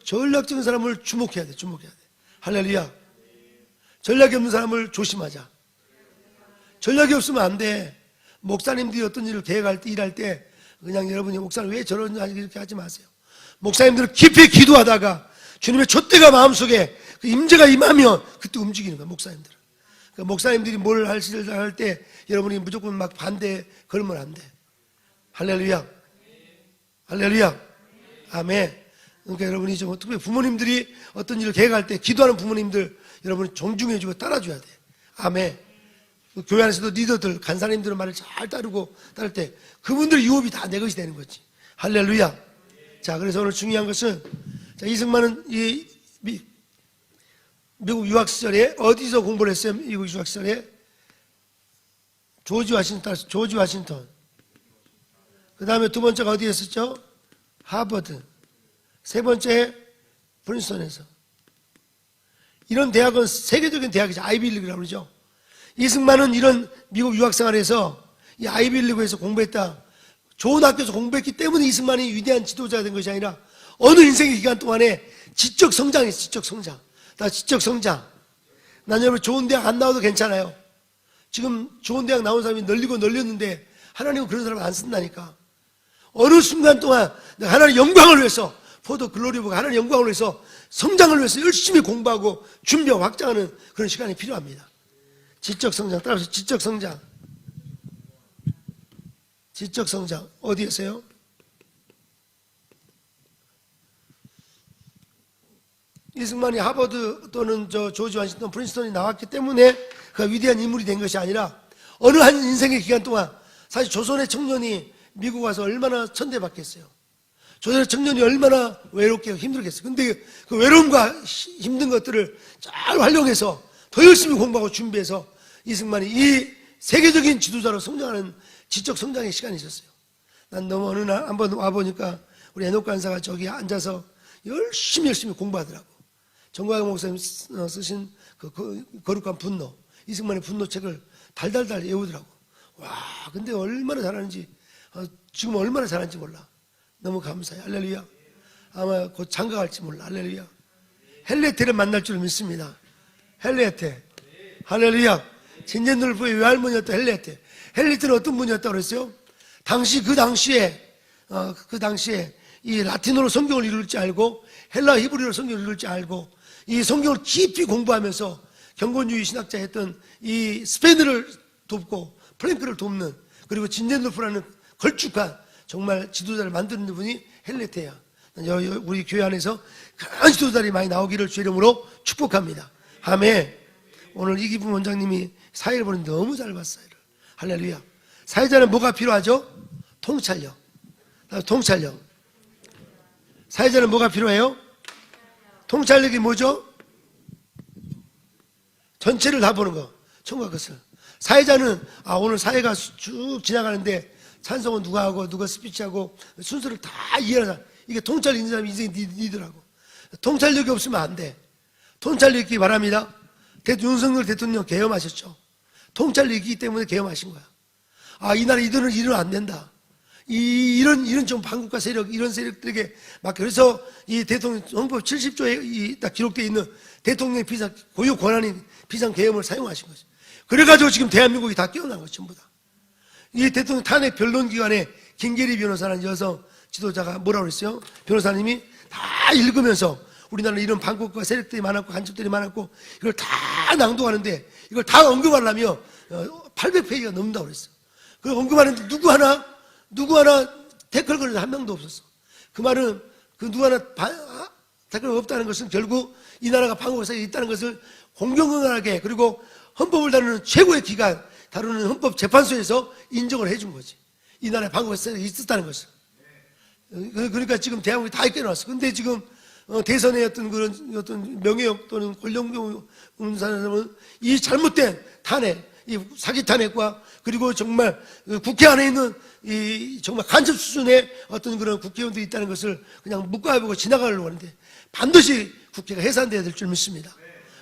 전략적인 사람을 주목해야 돼. 할렐루야. 전략이 없는 사람을 조심하자. 전략이 없으면 안 돼. 목사님들이 어떤 일을 계획할 때, 일할 때 그냥 여러분이 목사님 왜 저러냐 이렇게 하지 마세요. 목사님들은 깊이 기도하다가 주님의 촛대가 마음속에 그 임재가 임하면 그때 움직이는 거야. 목사님들은. 그러니까 목사님들이 뭘 할 때 여러분이 무조건 막 반대 걸면 안 돼. 할렐루야. 할렐루야. 아멘. 그러니까 여러분이 좀 특히 부모님들이 어떤 일을 계획할 때 기도하는 부모님들 여러분이 존중해주고 따라줘야 돼. 아멘. 교회 안에서도 리더들, 간사님들의 말을 잘 따를 때 그분들 유업이 다 내 것이 되는 거지. 할렐루야. 자, 그래서 오늘 중요한 것은 자, 이승만은 이 미국 유학 시절에 어디서 공부를 했어요? 미국 유학 시절에 조지 워싱턴. 그 다음에 두 번째가 어디에 있었죠? 하버드. 세 번째 프린스턴에서. 이런 대학은 세계적인 대학이죠. 아이비리그라고 그러죠. 이승만은 이런 미국 유학생활에서 이 아이비리그에서 공부했다. 좋은 학교에서 공부했기 때문에 이승만이 위대한 지도자가 된 것이 아니라 어느 인생의 기간 동안에 지적 성장이었어요. 지적 성장. 난 여러분 좋은 대학 안 나와도 괜찮아요. 지금 좋은 대학 나온 사람이 널렸는데 하나님은 그런 사람을 안 쓴다니까. 어느 순간 동안 내가 하나님의 영광을 위해서 포도 글로리보고 하나님의 영광을 위해서 성장을 위해서 열심히 공부하고 준비하고 확장하는 그런 시간이 필요합니다. 지적 성장. 따라서 지적 성장. 어디에서요? 이승만이 하버드 또는 조지 워싱턴, 프린스턴이 나왔기 때문에 그가 위대한 인물이 된 것이 아니라 어느 한 인생의 기간 동안 사실 조선의 청년이 미국 와서 얼마나 천대받겠어요. 조선의 청년이 얼마나 외롭게 힘들겠어요. 근데 그 외로움과 힘든 것들을 잘 활용해서 더 열심히 공부하고 준비해서 이승만이 이 세계적인 지도자로 성장하는 지적 성장의 시간이 있었어요. 난 너무 어느 날 한번 와보니까 우리 에녹 간사가 저기 앉아서 열심히 공부하더라고. 정광영 목사님 쓰신 그 거룩한 분노, 이승만의 분노책을 달달달 외우더라고. 와, 근데 얼마나 잘하는지, 지금 얼마나 잘하는지 몰라. 너무 감사해. 할렐루야. 아마 곧 장가갈지 몰라. 할렐루야. 헬레테를 만날 줄 믿습니다. 헬레테. 할렐루야. 진젠돌프의 외할머니였던 헬레테. 헬레테는 어떤 분이었다고 그랬어요? 그 당시에 이 라틴어로 성경을 읽을 줄 알고 헬라 히브리어로 성경을 읽을 줄 알고 이 성경을 깊이 공부하면서 경건주의 신학자였던 이 스페인을 돕고 플랭크를 돕는, 그리고 진젠돌프라는 걸쭉한 정말 지도자를 만드는 분이 헬레테야. 우리 교회 안에서 그런 지도자들이 많이 나오기를 주의 이름으로 축복합니다. 아멘. 오늘 이기분 원장님이 사회를 보는데 너무 잘 봤어요. 할렐루야. 사회자는 뭐가 필요하죠? 통찰력. 사회자는 뭐가 필요해요? 통찰력이 뭐죠? 전체를 다 보는 거. 총각 것을. 사회자는 오늘 사회가 쭉 지나가는데 찬송은 누가 하고 누가 스피치하고 순서를 다 이해하자. 이게 통찰력 있는 사람이 인생이 니더라고. 통찰력이 없으면 안 돼. 통찰력 있기 바랍니다. 윤석열 대통령 계엄하셨죠. 통찰력이 있기 때문에 계엄하신 거야. 이 나라 이들은 이러면 안 된다. 이런 좀 반국가 세력, 이런 세력들에게 막, 그래서 이 대통령 헌법 70조에 딱 기록되어 있는 대통령의 고유 권한인 비상계엄을 사용하신 거죠. 그래가지고 지금 대한민국이 다 깨어난 거죠, 전부 다. 이 대통령 탄핵 변론기관에 김계리 변호사라는 여성 지도자가 뭐라고 그랬어요? 변호사님이 다 읽으면서 우리나라는 이런 반국가 세력들이 많았고 간첩들이 많았고 이걸 다 낭독하는데 이걸 다 언급하려면 800페이지가 넘는다고 그랬어요. 그걸 언급하는데 누구 하나 댓글 걸는 한 명도 없었어. 그 말은 그 누구 하나 댓글 없다는 것은 결국 이 나라가 반국가 세력이 있다는 것을 공정하게, 그리고 헌법을 다루는 최고의 기관, 다루는 헌법재판소에서 인정을 해준 거지. 이 나라에 반국가 세력이 있었다는 것을. 그러니까 지금 대한민국이 다 깨어났어. 근데 지금 대선의 어떤 명예욕 또는 권력욕 없는 사람은 이 잘못된 탄핵, 이 사기 탄핵과 그리고 정말 국회 안에 있는 이 정말 간첩 수준의 어떤 그런 국회의원들이 있다는 것을 그냥 묵과해보고 지나가려고 하는데 반드시 국회가 해산돼야 될 줄 믿습니다.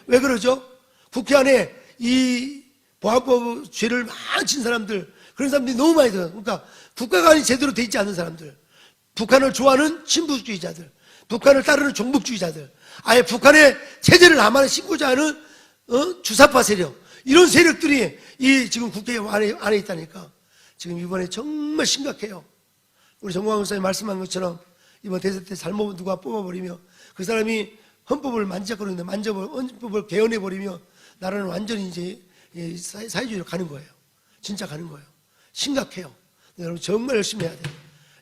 왜 그러죠? 국회 안에 이 보안법 죄를 많이 친 사람들, 그런 사람들이 너무 많이 들어요. 그러니까 국가관이 제대로 돼 있지 않는 사람들, 북한을 좋아하는 친북주의자들, 북한을 따르는 종북주의자들, 아예 북한의 체제를 암하는 신고자 하는 주사파 세력, 이런 세력들이 이 지금 국회 안에 있다니까. 지금 이번에 정말 심각해요. 우리 정광훈 목사님 말씀한 것처럼 이번 대선 때 잘못 누가 뽑아버리면 그 사람이 헌법을 만지작거리는데 헌법을 개헌해버리면 나라는 완전히 이제 사회주의로 가는 거예요. 진짜 가는 거예요. 심각해요. 여러분 정말 열심히 해야 돼요.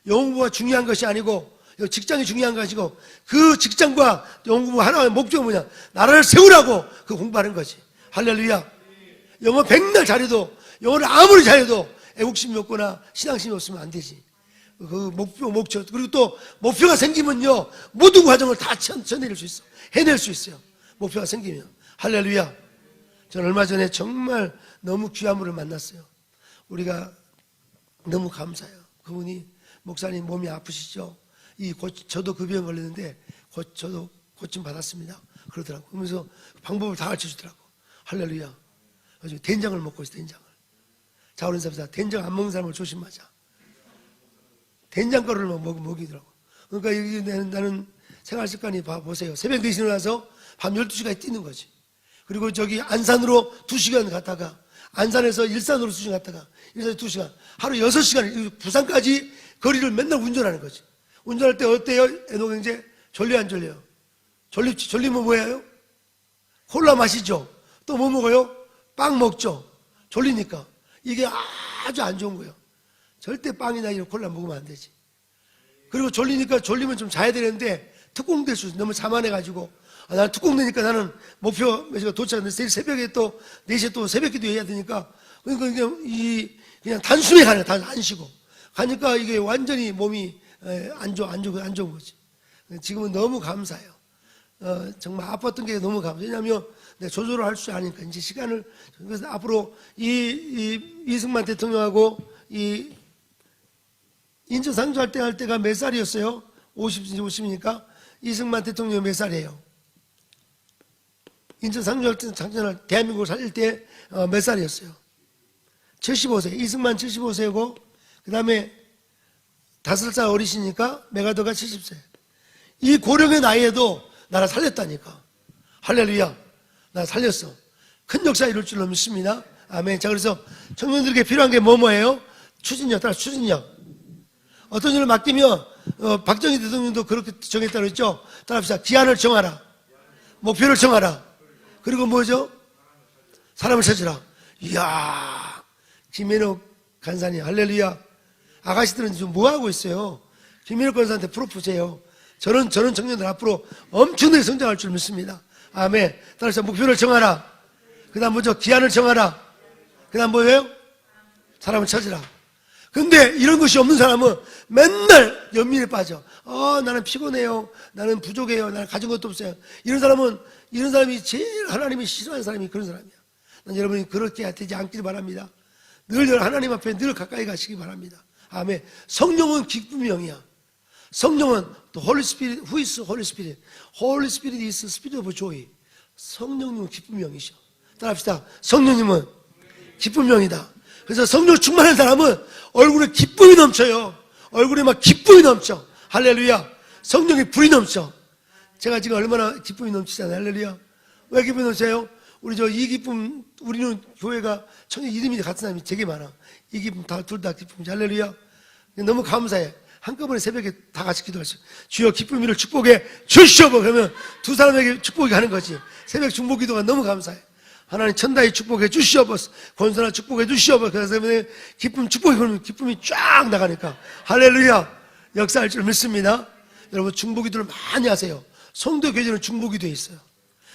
영어가 중요한 것이 아니고 직장이 중요한 것이고 그 직장과 영어 하나의 목적은 뭐냐? 나라를 세우라고 그 공부하는 거지. 할렐루야. 영어 백날 잘해도 영어를 아무리 잘해도 애국심이 없거나 신앙심이 없으면 안 되지. 그 목표 그리고 또 목표가 생기면요 모든 과정을 다 쳐내릴 수 있어. 해낼 수 있어요. 목표가 생기면. 할렐루야. 저는 얼마 전에 정말 너무 귀한 분을 만났어요. 우리가 너무 감사해요. 그분이 목사님 몸이 아프시죠? 저도 그 병 걸렸는데 저도 고침 받았습니다. 그러더라고. 그러면서 방법을 다 가르쳐 주더라고. 할렐루야. 그래서 된장을 먹고 있어. 된장을. 자, 어른 사람들 된장 안 먹는 사람을 조심하자. 된장가루를 먹이더라고. 그러니까 나는 생활 습관이 보세요. 새벽 4시에 일어나서 밤 12시까지 뛰는 거지. 그리고 저기 안산으로 2시간 갔다가 안산에서 일산으로 2시간 갔다가 일산에서 2시간 하루 6시간 부산까지 거리를 맨날 운전하는 거지. 운전할 때 어때요? 애노경제 졸려 안 졸려요? 졸리면 뭐예요? 콜라 마시죠. 또 뭐 먹어요? 빵 먹죠. 졸리니까. 이게 아주 안 좋은 거예요. 절대 빵이나 이런 콜라 먹으면 안 되지. 그리고 졸리면 좀 자야 되는데 특공될 수 있어. 너무 자만해가지고 나는 특공되니까 나는 목표 몇 시간 도착했는데 새벽에 또 4시에 또 새벽기도 해야 되니까 그러니까 그냥 단숨에 가요. 안 쉬고 가니까 이게 완전히 몸이 안 좋은 거지. 지금은 너무 감사해요. 정말 아팠던 게 너무 감사해요. 왜냐하면 내가 조절을 할 줄 아니까 이제 시간을. 그래서 앞으로 이승만 대통령하고 인천 상주할 때가 몇 살이었어요? 50이니까 이승만 대통령이 몇 살이에요? 인천 상주할 때 작년에 대한민국을 살릴 때 몇 살이었어요? 75세. 이승만 75세고 그 다음에 5살 어리시니까 메가더가 70세. 이 고령의 나이에도 나라 살렸다니까. 할렐루야. 나 살렸어. 큰 역사 이룰 줄로 믿습니다. 아멘. 자, 그래서 청년들에게 필요한 게 뭐예요? 추진력. 따라 추진력. 어떤 일을 맡기면 박정희 대통령도 그렇게 정했다고 그랬죠. 따라합시다. 기한을 정하라. 목표를 정하라. 그리고 뭐죠? 사람을 찾으라. 이야, 김현욱 간사님, 할렐루야. 아가씨들은 지금 뭐 하고 있어요? 김현욱 간사한테 프로포즈해요. 저는 청년들 앞으로 엄청나게 성장할 줄 믿습니다. 아멘. 따라서 목표를 정하라. 그 다음 뭐죠? 기한을 정하라. 그 다음 뭐예요? 사람을 찾으라. 근데 이런 것이 없는 사람은 맨날 연민에 빠져. 나는 피곤해요. 나는 부족해요. 나는 가진 것도 없어요. 이런 사람이 제일 하나님이 싫어하는 사람이 그런 사람이야. 난 여러분이 그렇게 되지 않길 바랍니다. 늘 하나님 앞에 늘 가까이 가시기 바랍니다. 아멘. 성령은 기쁨의 영이야. 성령은 the Holy Spirit, who is Holy Spirit? Holy Spirit is Spirit of joy. 성령님은 기쁨의 영이셔. 따라합시다. 성령님은 기쁨의 영이다. 그래서 성령 충만한 사람은 얼굴에 기쁨이 넘쳐요. 얼굴에 막 기쁨이 넘쳐. 할렐루야. 성령의 불이 넘쳐. 제가 지금 얼마나 기쁨이 넘치잖아요. 할렐루야. 왜 기쁨이 넘쳐요? 우리 이 기쁨, 우리는 교회가 청년 이름이 같은 사람이 되게 많아. 이 기쁨 둘 다 기쁨이지. 할렐루야. 너무 감사해. 한꺼번에 새벽에 다 같이 기도하시죠. 주여 기쁨이를 축복해 주시옵소서. 그러면 두 사람에게 축복이 가는 거지. 새벽 중보 기도가 너무 감사해. 하나님 천다에 축복해 주시옵소서. 권선아 축복해 주시옵소서. 그래서 기쁨 축복이 그러면 기쁨이 쫙 나가니까 할렐루야. 역사할 줄 믿습니다. 여러분 중보 기도를 많이 하세요. 성도 교제는 중보 기도에 있어요.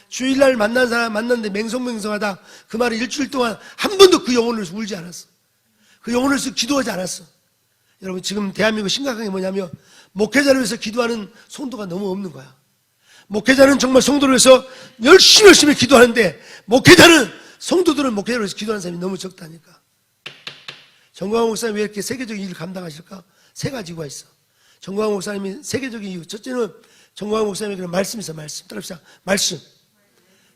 주일날 만난 사람 만났는데 맹성맹성하다 그 말을 일주일 동안 한 번도 그 영혼을 울지 않았어. 그 영혼을 위해서 기도하지 않았어. 여러분 지금 대한민국 심각한 게 뭐냐면 목회자를 위해서 기도하는 성도가 너무 없는 거야. 목회자는 정말 성도를 위해서 열심히 기도하는데 목회자는 성도들은 목회자를 위해서 기도하는 사람이 너무 적다니까. 정광훈 목사님 왜 이렇게 세계적인 일을 감당하실까? 세 가지가 있어. 정광훈 목사님이 세계적인 이유. 첫째는 정광훈 목사님의 그런 말씀이 있어. 말씀. 따라합시다. 말씀.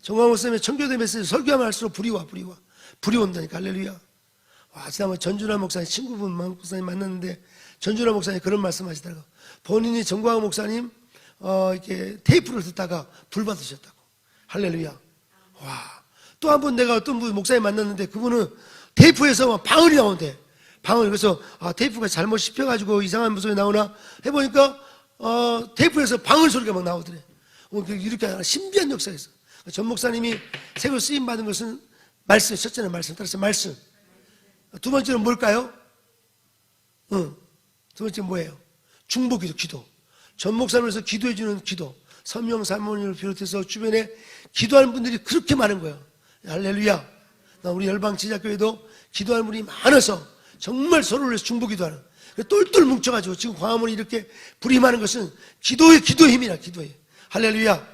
정광훈 목사님의 청교도 메시지 설교하면 할수록 불이 온다니까. 할렐루야. 와, 지난번 전준환 목사님 친구분 목사님 만났는데 전준환 목사님 그런 말씀 하시더라고. 본인이 정광훈 목사님 이렇게 테이프를 듣다가 불 받으셨다고. 할렐루야. 와. 또 한 번 내가 어떤 분 목사님 만났는데 그분은 테이프에서 방언이 나온대. 방언. 그래서 테이프가 잘못 씹혀가지고 이상한 소리 나오나 해보니까 테이프에서 방언 소리가 막 나오더래. 이렇게 하나 신비한 역사가 있어. 전 목사님이 새로 쓰임 받은 것은 말씀. 첫째는 말씀. 따라서 말씀. 두 번째는 뭘까요? 두 번째는 뭐예요? 중보기도, 기도. 전 목사님에서 기도해주는 기도. 선명 사모님을 비롯해서 주변에 기도하는 분들이 그렇게 많은 거예요. 할렐루야. 우리 열방 지자교회도 기도하는 분이 많아서 정말 서로를 위해서 중보기도하는. 똘똘 뭉쳐가지고 지금 광화문이 이렇게 불이 많은 것은 기도의 힘이라. 기도의. 할렐루야.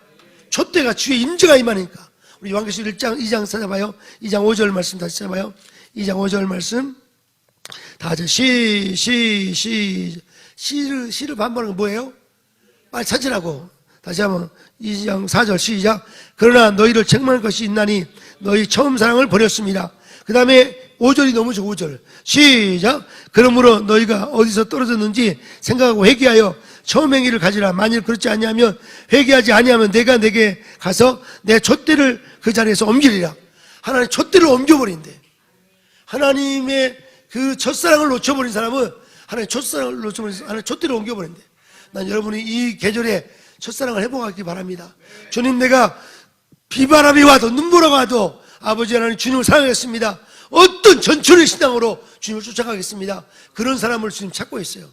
촛대가 주의 임재가 임하니까. 우리 요한계시록 1장 2장 찾아봐요. 2장 5절 말씀 다시 찾아봐요. 2장 5절 말씀. 다 같이 시를 반복하는 건 뭐예요? 빨리 찾으라고. 다시 한번 2장 4절 시작. 그러나 너희를 책망할 것이 있나니 너희 처음 사랑을 버렸습니다. 그 다음에 5절이 너무 좋아. 5절 시작. 그러므로 너희가 어디서 떨어졌는지 생각하고 회개하여 처음 행위를 가지라. 만일 그렇지 아니하면 회개하지 아니하면 내가 내게 가서 내 촛대를 그 자리에서 옮기리라. 하나님 촛대를 옮겨버린대. 하나님의 그 첫사랑을 놓쳐버린 사람은 하나님 촛사랑을 놓쳐버린 하나님 촛대를 옮겨버린대. 난 여러분이 이 계절에 첫사랑을 회복하기 바랍니다. 주님, 내가 비바람이 와도 눈보라가 와도 아버지 하나님 주님을 사랑하겠습니다. 어떤 전천의 신앙으로 주님을 쫓아가겠습니다. 그런 사람을 주님 찾고 있어요.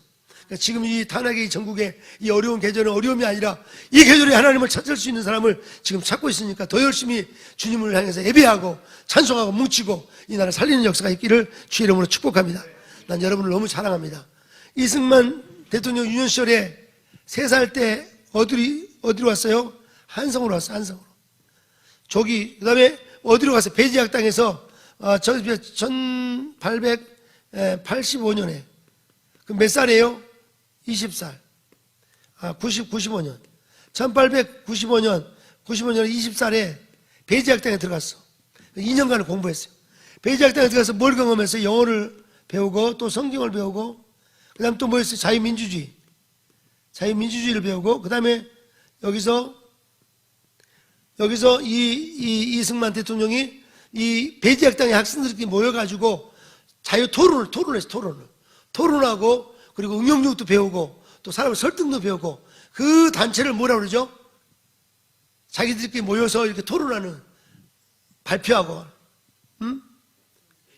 그러니까 지금 이 탄핵의 전국에 이 어려운 계절은 어려움이 아니라 이 계절에 하나님을 찾을 수 있는 사람을 지금 찾고 있으니까 더 열심히 주님을 향해서 예배하고 찬송하고 뭉치고 이 나라 살리는 역사가 있기를 주의 이름으로 축복합니다. 난 여러분을 너무 사랑합니다. 이승만 대통령 유년 시절에 3살 때 어디로 왔어요? 한성으로 왔어요. 한성으로. 그 다음에 어디로 갔어요? 배지학 땅에서 1885년에 그 몇 살이에요? 20살. 95년. 1895년 20살에 배지학 땅에 들어갔어. 2년간을 공부했어요. 배지학 땅에 들어가서 뭘 경험했어요? 영어를 배우고 또 성경을 배우고 그 다음 또 뭐였어요? 자유민주주의를 배우고 그 다음에 여기서 이승만 대통령이 이 배지학 땅의 학생들끼리 모여가지고 자유 토론하고 그리고 응용력도 배우고 또 사람을 설득도 배우고 그 단체를 뭐라고 그러죠? 자기들끼리 모여서 이렇게 토론하는, 발표하고,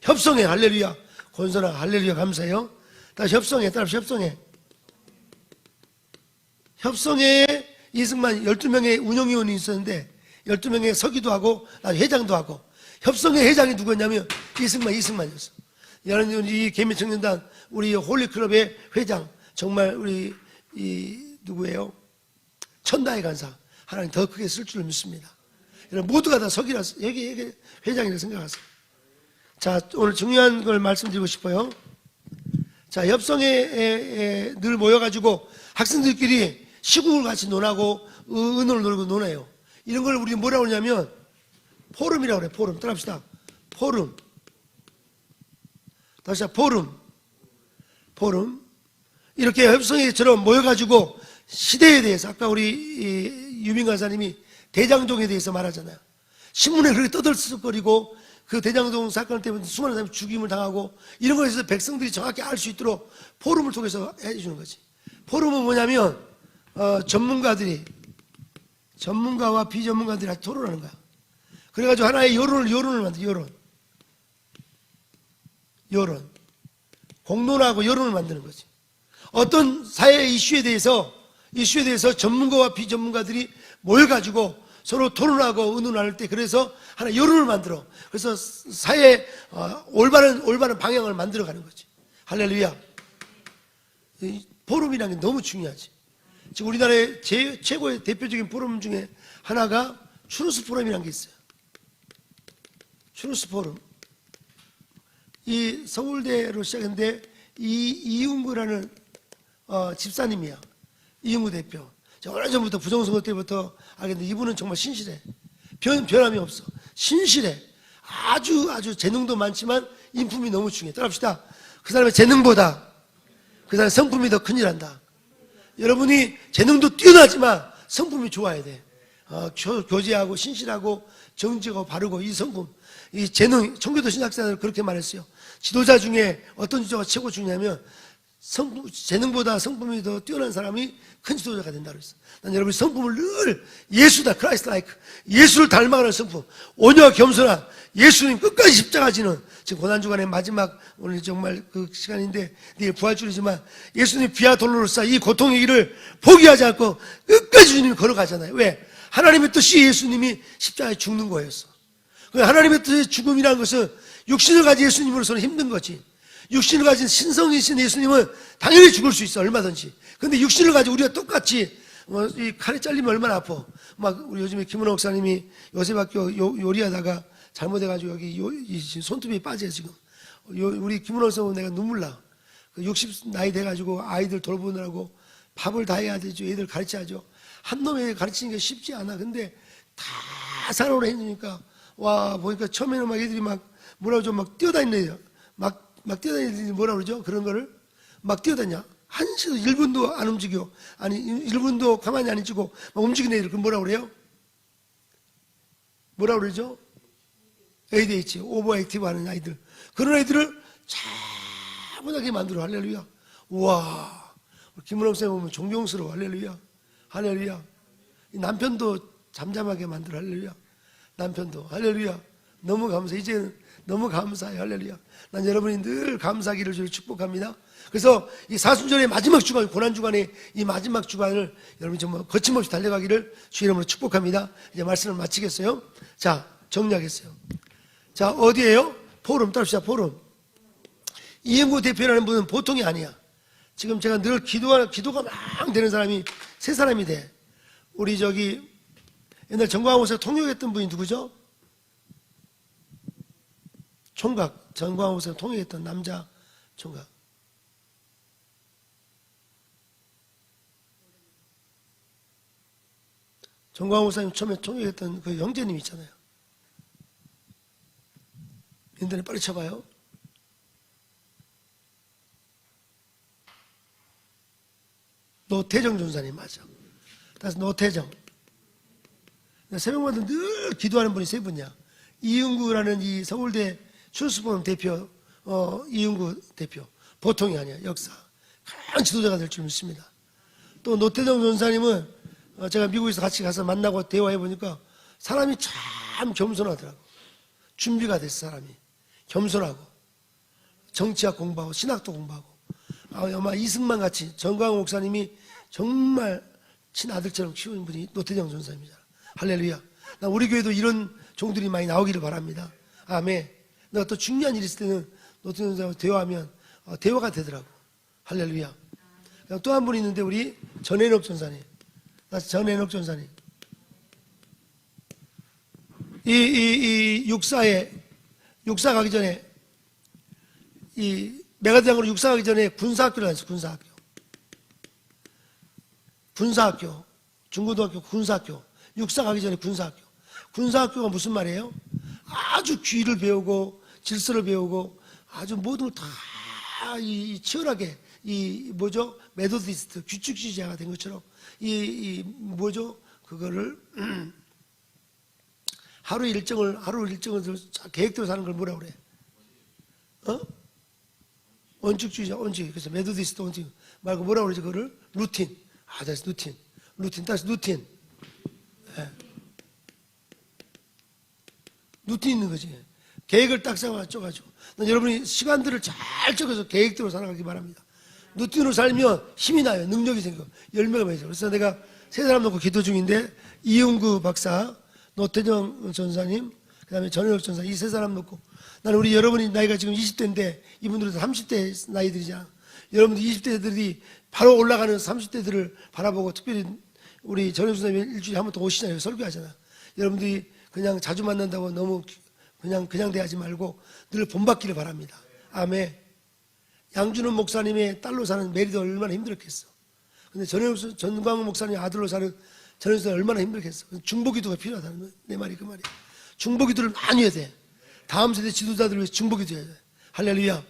협성해. 할렐루야. 권선아, 할렐루야. 감사해요. 다시 협성해. 따라서 협성해. 협성회에 이승만 12명의 운영위원이 있었는데 12명의 서기도 하고 회장도 하고, 협성회 회장이 누구였냐면 이승만이었어. 이 개미청년단 우리 홀리클럽의 회장, 정말 우리 누구예요? 천다의 간사. 하나님 더 크게 쓸 줄을 믿습니다. 여러분 모두가 다 서기라서 여기 회장이라고 생각하세요. 자, 오늘 중요한 걸 말씀드리고 싶어요. 자, 협성회에 늘 모여가지고 학생들끼리 시국을 같이 논하고 은어를 놀고 논해요. 이런 걸 우리 뭐라고 하냐면 포럼이라고 그래. 포럼. 따라합시다. 포럼. 다시 포럼. 이렇게 협성회처럼 모여가지고 시대에 대해서, 아까 우리 유민 간사님이 대장동에 대해서 말하잖아요. 신문에 그렇게 떠들썩거리고 그 대장동 사건 때문에 수많은 사람이 죽임을 당하고 이런 것에 대해서 백성들이 정확히 알 수 있도록 포럼을 통해서 해주는 거지. 포럼은 뭐냐면 전문가와 비전문가들이 같이 토론하는 거야. 그래가지고 하나의 여론을 만들어. 여론. 공론하고 여론을 만드는 거지. 어떤 사회 이슈에 대해서 전문가와 비전문가들이 모여가지고 서로 토론하고 의논할 때, 그래서 하나 여론을 만들어. 그래서 사회의 올바른 방향을 만들어가는 거지. 할렐루야. 포럼이라는 게 너무 중요하지. 지금 우리나라의 최고의 대표적인 포럼 중에 하나가 추루스 포럼이라는 게 있어요. 추루스 포럼. 이 서울대로 시작했는데 이윤구라는 집사님이야. 이윤구 대표. 제가 오래전부터 부정선거 때부터 알겠는데 이분은 정말 신실해. 변함이 없어. 신실해. 아주 재능도 많지만 인품이 너무 중요해. 따라합시다. 그 사람의 재능보다 그 사람의 성품이 더 큰일한다. 여러분이 재능도 뛰어나지만 성품이 좋아야 돼. 교제하고 신실하고 정직하고 바르고 이 성품, 이 재능, 청교도 신학자들 그렇게 말했어요. 지도자 중에 어떤 지도자가 최고 중요하면 재능보다 성품이 더 뛰어난 사람이 큰 지도자가 된다고 그랬어. 난 여러분이 성품을 늘 예수다, 크라이스트 라이크, 예수를 닮아가는 성품, 온유와 겸손한 예수님 끝까지 십자가 지는, 지금 고난주간의 마지막 오늘 정말 그 시간인데 내일 부활주일이지만 예수님 비아 돌로로서 이 고통의 길을 포기하지 않고 끝까지 주님이 걸어가잖아요. 왜? 하나님의 뜻이 예수님이 십자가에 죽는 거였어. 하나님의 뜻의 죽음이라는 것은 육신을 가진 예수님으로서는 힘든 거지. 육신을 가진 신성이신 예수님은 당연히 죽을 수 있어, 얼마든지. 근데 육신을 가지고 우리가 똑같이 이 칼에 잘리면 얼마나 아파. 막 우리 요즘에 김은호 목사님이 요새학교 요리하다가 잘못해가지고 여기 손톱이 빠져요 지금. 우리 김은호 목사님 내가 눈물 나. 60 나이 돼가지고 아이들 돌보느라고 밥을 다 해야 되죠. 애들 가르쳐야죠. 한 놈에 가르치는 게 쉽지 않아. 근데 다 살아오라 해주니까 와 보니까 처음에는 막 애들이 막 뭐라고 좀 막 뛰어다니네요. 막 뛰어다니는 뭐라 그러죠? 그런 거를 막 뛰어다녀. 한시도 1분도 안 움직여. 아니 1분도 가만히 안 있고 막 움직이는 애들. 그럼 뭐라 그래요? 뭐라 그러죠? ADH, 오버액티브 하는 아이들. 그런 애들을 차분하게 만들어. 할렐루야. 우와. 김은옥 쌤 보면 존경스러워. 할렐루야. 할렐루야. 남편도 잠잠하게 만들어. 할렐루야. 남편도. 할렐루야. 너무 감사해. 이제는 너무 감사해. 할렐루야. 난 여러분이 늘 감사하기를 주를 축복합니다. 그래서 이 사순절의 마지막 주간, 고난주간의 이 마지막 주간을 여러분이 정말 거침없이 달려가기를 주 이름으로 축복합니다. 이제 말씀을 마치겠어요. 자, 정리하겠어요. 자, 어디에요? 포럼, 따릅시다. 포럼. 이영구 대표라는 분은 보통이 아니야. 지금 제가 늘 기도가 막 되는 사람이 세 사람이 돼. 우리 저기 옛날 정광호사 통역했던 분이 누구죠? 총각. 정광호사 통역했던 남자 총각. 정광호사님 처음에 통역했던 그 형제님 있잖아요. 인터넷 빨리 쳐봐요. 노태정 전사님 맞아. 다시 노태정. 새벽마다 늘 기도하는 분이 세 분이야. 이윤구라는 이 서울대 추루스포럼 대표, 이윤구 대표. 보통이 아니야. 역사. 큰 지도자가 될 줄 믿습니다. 또 노태정 전사님은 제가 미국에서 같이 가서 만나고 대화해 보니까 사람이 참 겸손하더라고. 준비가 됐어 사람이. 겸손하고 정치학 공부하고 신학도 공부하고. 아마 이승만 같이 정광호 목사님이 정말 친아들처럼 키우는 분이 노태정 전사님이잖아. 할렐루야. 나 우리 교회도 이런 종들이 많이 나오기를 바랍니다. 아멘. 내가 또 중요한 일 있을 때는 노태정 전사님하고 대화하면 대화가 되더라고. 할렐루야. 또 한 분 있는데 우리 전해녹 전사님. 전해녹 전사님. 육사 가기 전에 이 메가대장으로 육사 가기 전에 군사학교를 다녔어요. 군사학교. 중고등학교 군사학교. 육사 가기 전에 군사학교. 군사학교가 무슨 말이에요? 아주 귀를 배우고 질서를 배우고 아주 모든 걸 다 치열하게 메소디스트 규칙주의자가 된 것처럼 그거를 하루 일정을 계획대로 사는 걸 뭐라 그래? 원칙주의자, 원칙. 그래서 메소디스트 원칙 말고 뭐라 그러지? 그거를 루틴. 다시 루틴. 다시 루틴. 네. 루틴 있는 거지. 계획을 딱 짜가지고. 여러분이 시간들을 잘 적어서 계획대로 살아가기 바랍니다. 루틴으로 살면 힘이 나요. 능력이 생겨. 열매가 맺어요. 그래서 내가 세 사람 놓고 기도 중인데 이윤구 박사, 노태정 전사님, 그 다음에 전현욱 전사 이 세 사람 놓고 나는 우리 여러분이 나이가 지금 20대인데 이분들은 30대 나이들이잖아. 여러분들 20대들이 바로 올라가는 30대들을 바라보고, 특별히 우리 전현수 선생님이 일주일에 한 번 더 오시잖아요. 설교하잖아. 여러분들이 그냥 자주 만난다고 너무 그냥 대하지 말고 늘 본받기를 바랍니다. 아멘. 양준원 목사님의 딸로 사는 메리도 얼마나 힘들었겠어. 근데 전광훈 목사님 아들로 사는 전현수는 얼마나 힘들겠어. 중보기도가 필요하다는 내 말이 그 말이야. 중보기도를 많이 해야 돼. 다음 세대 지도자들을 위해서 중보기도 해야 돼. 할렐루야.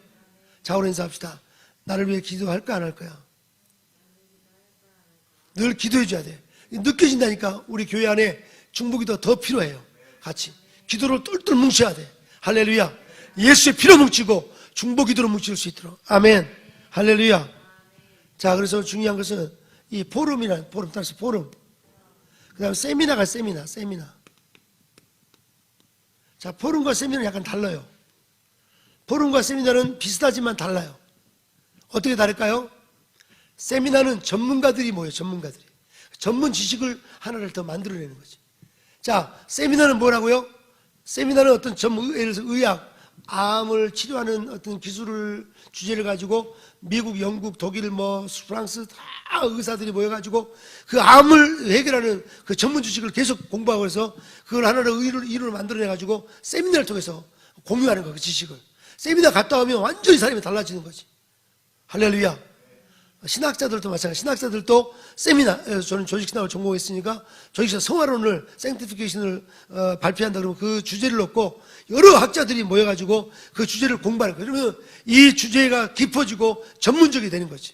자오로 인사합시다. 나를 위해 기도할까 안 할 거야? 늘 기도해 줘야 돼. 느껴진다니까. 우리 교회 안에 중보기도가 더 필요해요. 같이 기도를 똘똘 뭉쳐야 돼. 할렐루야. 예수의 피로 뭉치고 중보기도로 뭉칠 수 있도록. 아멘. 할렐루야. 자, 그래서 중요한 것은 이 포럼이라는, 포럼 따라서 포럼. 그 다음에 세미나가 세미나. 자, 포럼과 세미나는 약간 달라요. 포럼과 세미나는 비슷하지만 달라요. 어떻게 다를까요? 세미나는 전문가들이 모여요. 전문가들이. 전문 지식을 하나를 더 만들어내는 거지. 자, 세미나는 뭐라고요? 세미나는 어떤 전문, 예를 들어서 의학, 암을 치료하는 어떤 기술을, 주제를 가지고 미국, 영국, 독일, 프랑스 다 의사들이 모여가지고 그 암을 해결하는 그 전문 지식을 계속 공부하고 해서 그걸 하나로 이론을 만들어내가지고 세미나를 통해서 공유하는 거예요. 그 지식을. 세미나 갔다 오면 완전히 사람이 달라지는 거지. 할렐루야. 신학자들도 마찬가지. 신학자들도 세미나, 저는 조직신학을 전공했으니까 조직신학 성화론을, 생티피케이션을 발표한다 그러면 그 주제를 놓고 여러 학자들이 모여가지고 그 주제를 공부하는 거예요. 그러면 이 주제가 깊어지고 전문적이 되는 거지.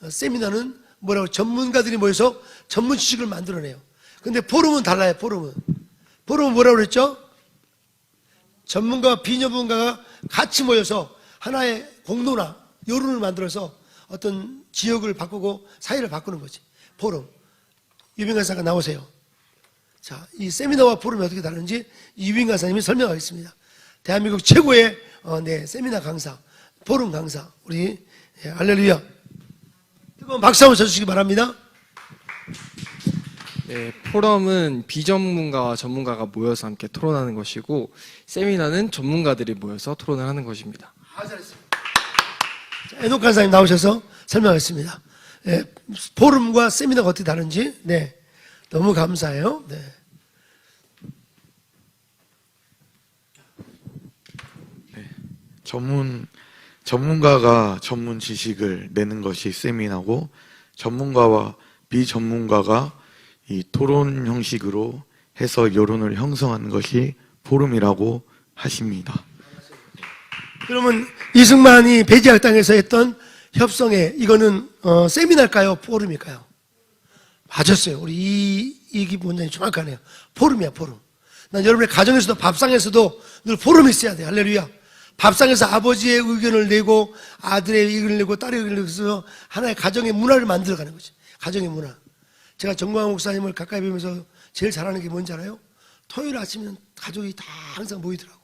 세미나는 뭐라고? 전문가들이 모여서 전문 지식을 만들어내요. 근데 포럼은 달라요. 포럼은 뭐라고 그랬죠? 전문가와 비전문가가 같이 모여서 하나의 공론화, 여론을 만들어서 어떤 지역을 바꾸고 사회를 바꾸는 거지. 포럼. 유빈 강사가 나오세요. 자, 이 세미나와 포럼이 어떻게 다른지 유빈 강사님이 설명하겠습니다. 대한민국 최고의 세미나 강사, 포럼 강사, 우리 할렐루야. 뜨거운 박수 한번 쳐주시기 바랍니다. 네, 포럼은 비전문가와 전문가가 모여서 함께 토론하는 것이고, 세미나는 전문가들이 모여서 토론을 하는 것입니다. 잘했습니다. 에녹 강사님 나오셔서 설명하겠습니다. 포럼과 세미나가 어떻게 다른지. 네, 너무 감사해요. 네. 전문가가 전문 지식을 내는 것이 세미나고, 전문가와 비전문가가 이 토론 형식으로 해서 여론을 형성하는 것이 포럼이라고 하십니다. 그러면 이승만이 배지학 땅에서 했던 협성회, 이거는 세미나일까요? 포럼일까요? 맞았어요. 우리 이기 원장님 정확하네요. 포럼이야, 포럼. 난 여러분의 가정에서도 밥상에서도 늘 포럼이 있어야 돼. 할렐루야. 밥상에서 아버지의 의견을 내고 아들의 의견을 내고 딸의 의견을 내서 하나의 가정의 문화를 만들어가는 거지. 가정의 문화. 제가 정광훈 목사님을 가까이 뵈면서 제일 잘하는 게 뭔지 알아요? 토요일 아침에는 가족이 다 항상 모이더라고.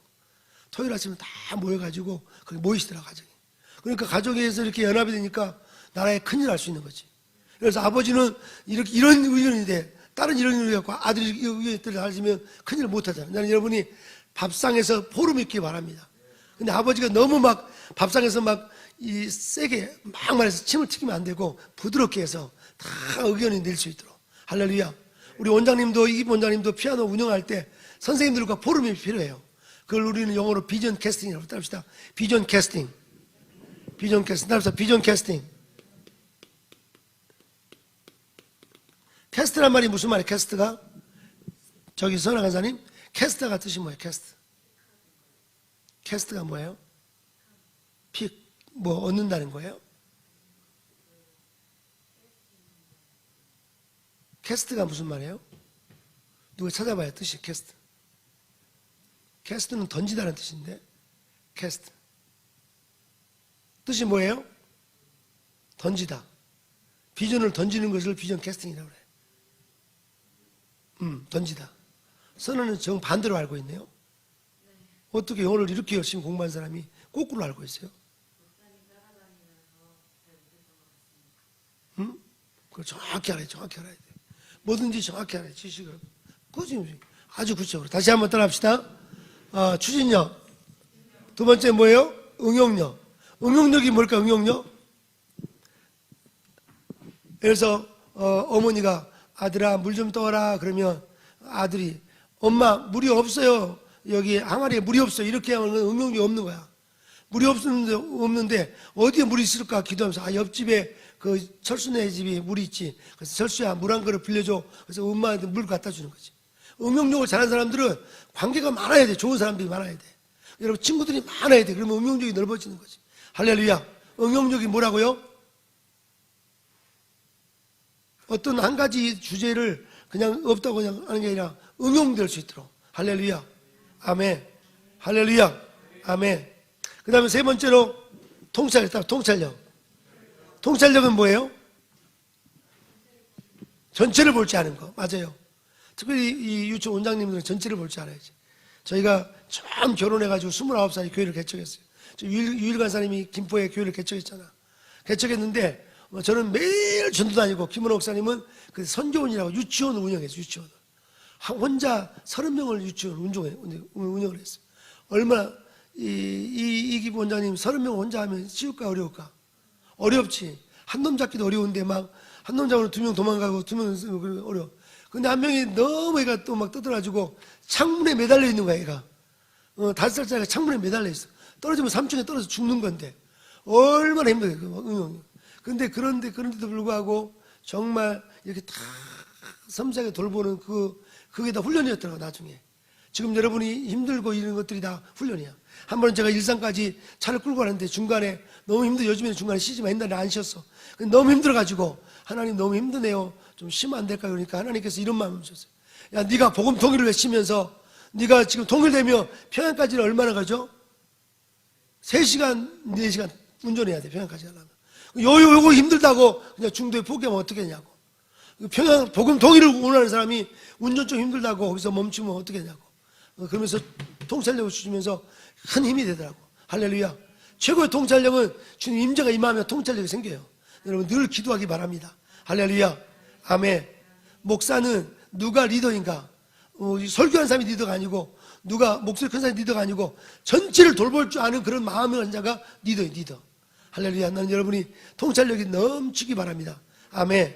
토요일 아침에 다 모여가지고 거기 모이시더라고, 가정이. 그러니까 가족에서 이렇게 연합이 되니까 나라에 큰일 날 수 있는 거지. 그래서 아버지는 이런 의견인데 딸은 이런 의견이 갖고 아들이 의견을 가지면 큰일 못 하잖아요. 나는 여러분이 밥상에서 포럼이 있기 바랍니다. 근데 아버지가 너무 막 밥상에서 막 세게 막 말해서 침을 튀기면 안 되고 부드럽게 해서 다 의견을 낼 수 있도록. 할렐루야. 우리 원장님도, 이 원장님도 피아노 운영할 때 선생님들과 포럼이 필요해요. 그걸 우리는 영어로 비전 캐스팅이라고 합시다. 비전 캐스팅. 비전 캐스팅. 합시다. 비전 캐스팅. 캐스트란 말이 무슨 말이에요? 캐스트가? 저기 선아 간사님, 캐스트가 뜻이 뭐예요? 캐스트. 캐스트가 뭐예요? 얻는다는 거예요? 캐스트가 무슨 말이에요? 누가 찾아봐요, 뜻이. 캐스트. 캐스트는 던지다는 뜻인데, 캐스트. 뜻이 뭐예요? 던지다. 비전을 던지는 것을 비전 캐스팅이라고 그래요. 던지다. 선언은 정반대로 알고 있네요. 어떻게 영어를 이렇게 열심히 공부한 사람이 거꾸로 알고 있어요? 그걸 정확히 알아야 돼. 정확히 알아야 돼. 뭐든지 정확히 알아야 돼. 지식을. 그지? 아주 구체적으로. 다시 한번 따라합시다. 추진력. 두 번째 뭐예요? 응용력. 응용력이 뭘까? 응용력? 예를 들어서 어머니가 아들아 물 좀 떠와라 그러면 아들이 엄마 물이 없어요. 여기 항아리에 물이 없어요. 이렇게 하면 응용력이 없는 거야. 물이 없는데 어디에 물이 있을까 기도하면서 옆집에 그 철수네 집이 물이 있지. 그래서 철수야 물 한 그릇 빌려줘. 그래서 엄마한테 물 갖다 주는 거지. 응용력을 잘하는 사람들은 관계가 많아야 돼. 좋은 사람들이 많아야 돼. 여러분 친구들이 많아야 돼. 그러면 응용력이 넓어지는 거지. 할렐루야. 응용력이 뭐라고요? 어떤 한 가지 주제를 그냥 없다고 그냥 하는 게 아니라 응용될 수 있도록. 할렐루야. 아멘. 할렐루야. 아멘. 그 다음에 세 번째로 통찰력. 통찰력은 뭐예요? 전체를 볼 줄 아는 거. 맞아요. 특별히 이 유치 원장님들은 전체를 볼 줄 알아야지. 저희가 처음 결혼해가지고 29살에 교회를 개척했어요. 유일 간사님이 김포에 교회를 개척했잖아. 개척했는데 저는 매일 전도 다니고 김은호 목사님은 그 선교원이라고 유치원을 운영했어요. 유치원을. 혼자 30명을 유치원 운영을 했어요. 얼마나 이 원장님 30명 혼자 하면 쉬울까 어려울까? 어렵지. 한 놈 잡기도 어려운데 막 한 놈 잡으면 2명 도망가고 2명 어려워. 근데 한 명이 너무 애가 또 막 떠들어가지고 창문에 매달려 있는 거야 애가. 5살짜리가 창문에 매달려 있어. 떨어지면 3층에 떨어져 죽는 건데 얼마나 힘들어요 그 응용이. 그런데도 불구하고 정말 이렇게 다 섬세하게 돌보는 그게 다 훈련이었더라고 나중에. 지금 여러분이 힘들고 이런 것들이 다 훈련이야. 한 번은 제가 일산까지 차를 끌고 가는데 중간에 너무 요즘에는 중간에 쉬지만 옛날에 안 쉬었어. 너무 힘들어가지고 하나님 너무 힘드네요. 좀 쉬면 안 될까 그러니까 하나님께서 이런 마음을 주셨어요. 야 네가 복음 통일을 외치면서 네가 지금 통일되면 평양까지는 얼마나 가죠? 3시간 4시간 운전해야 돼 평양까지 가려면. 요거 힘들다고 그냥 중도에 포기하면 어떻게 하냐고. 평양 복음 통일을 원하는 사람이 운전 좀 힘들다고 거기서 멈추면 어떻게 하냐고. 그러면서 통찰력을 주시면서 큰 힘이 되더라고. 할렐루야. 최고의 통찰력은 주님 임재가 임하면 통찰력이 생겨요. 여러분 늘 기도하기 바랍니다. 할렐루야. 아멘. 목사는 누가 리더인가? 설교하는 사람이 리더가 아니고 누가 목소리 큰 사람이 리더가 아니고 전체를 돌볼 줄 아는 그런 마음의 한 자가 리더예요. 리더. 할렐루야. 나는 여러분이 통찰력이 넘치기 바랍니다. 아멘.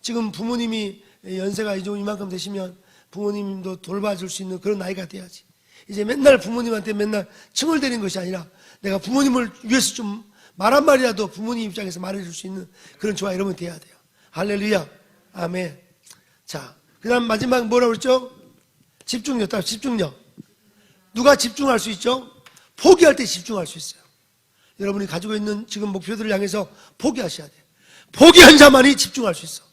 지금 부모님이 연세가 이만큼 되시면 부모님도 돌봐줄 수 있는 그런 나이가 돼야지. 이제 맨날 부모님한테 맨날 칭얼대는 것이 아니라 내가 부모님을 위해서 좀 말 한마디라도 부모님 입장에서 말해줄 수 있는 그런 조화 이러면 돼야 돼요. 할렐루야. 아멘. 자, 그 다음 마지막 뭐라고 그랬죠? 집중력. 집중력. 누가 집중할 수 있죠? 포기할 때 집중할 수 있어요. 여러분이 가지고 있는 지금 목표들을 향해서 포기하셔야 돼요. 포기한 자만이 집중할 수 있어.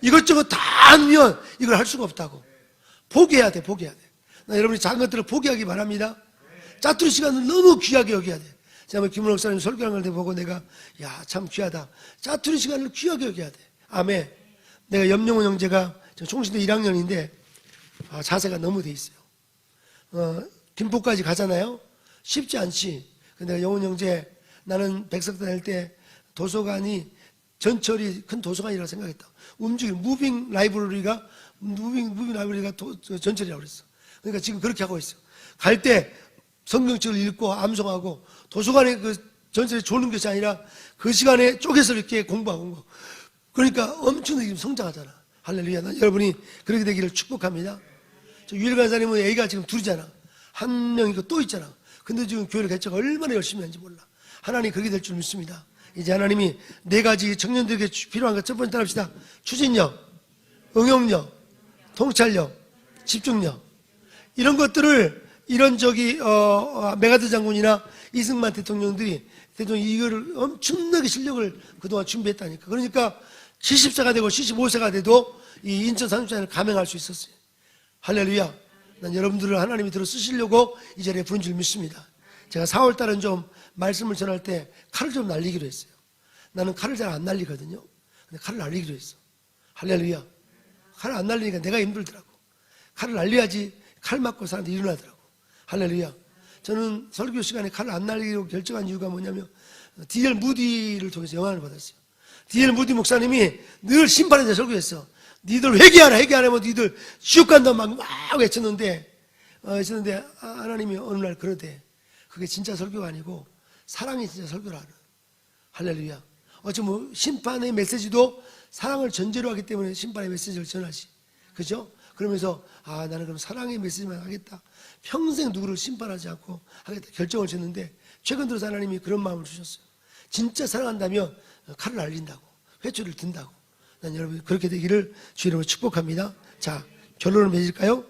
이것저것 다 하면 이걸 할 수가 없다고. 포기해야 돼. 나 여러분이 작은 것들을 포기하기 바랍니다. 짜투리 시간을 너무 귀하게 여겨야 돼. 제가 김은호 목사님 설교하는 걸 보고 내가 야 참 귀하다. 짜투리 시간을 귀하게 여겨야 돼. 아멘. 내가 염영훈 형제가 총신대 1학년인데 자세가 너무 돼 있어요. 김포까지 가잖아요. 쉽지 않지. 근데 내가 영훈 형제 나는 백석대 다닐 때 도서관이 전철이 큰 도서관이라고 생각했다. 무빙 라이브러리가 전철이라고 그랬어. 그러니까 지금 그렇게 하고 있어. 갈 때 성경책을 읽고 암송하고 도서관에 그 전철에 졸는 것이 아니라 그 시간에 쪼개서 이렇게 공부하고 거. 그러니까 엄청나게 성장하잖아. 할렐루야. 여러분이 그렇게 되기를 축복합니다. 유일 간사님은 애가 지금 둘이잖아. 한 명이 또 있잖아. 근데 지금 교회를 개척 얼마나 열심히 하는지 몰라. 하나님 그렇게 될 줄 믿습니다. 이제 하나님이 4가지 청년들에게 필요한 것 첫 번째 따라합시다. 추진력, 응용력, 통찰력, 집중력. 이런 것들을 메가드 장군이나 이승만 대통령이 이거를 엄청나게 실력을 그동안 준비했다니까. 그러니까 70세가 되고 75세가 돼도 이 인천 상륙전을 감행할 수 있었어요. 할렐루야. 난 여러분들을 하나님이 들어 쓰시려고 이 자리에 부른 줄 믿습니다. 제가 4월달은 좀 말씀을 전할 때 칼을 좀 날리기로 했어요. 나는 칼을 잘 안 날리거든요. 근데 칼을 날리기로 했어. 할렐루야. 칼을 안 날리니까 내가 힘들더라고. 칼을 날려야지 칼 맞고 사람들이 일어나더라고. 할렐루야. 저는 설교 시간에 칼을 안 날리기로 결정한 이유가 뭐냐면 D.L. 무디를 통해서 영향을 받았어요. D.L. 무디 목사님이 늘 심판에 설교했어. 니들 회개하라 하면 니들 지옥 간다 막 외쳤는데 하나님이 어느 날 그러대. 그게 진짜 설교가 아니고 사랑이 진짜 설교라는. 할렐루야. 어쩌면 심판의 메시지도 사랑을 전제로 하기 때문에 심판의 메시지를 전하지. 그죠? 그러면서 나는 그럼 사랑의 메시지만 하겠다. 평생 누구를 심판하지 않고 하겠다 결정을 졌는데 최근 들어서 하나님이 그런 마음을 주셨어요. 진짜 사랑한다면 칼을 날린다고, 회초리를 든다고. 난 여러분 그렇게 되기를 주의 이름으로 축복합니다. 자, 결론을 맺을까요?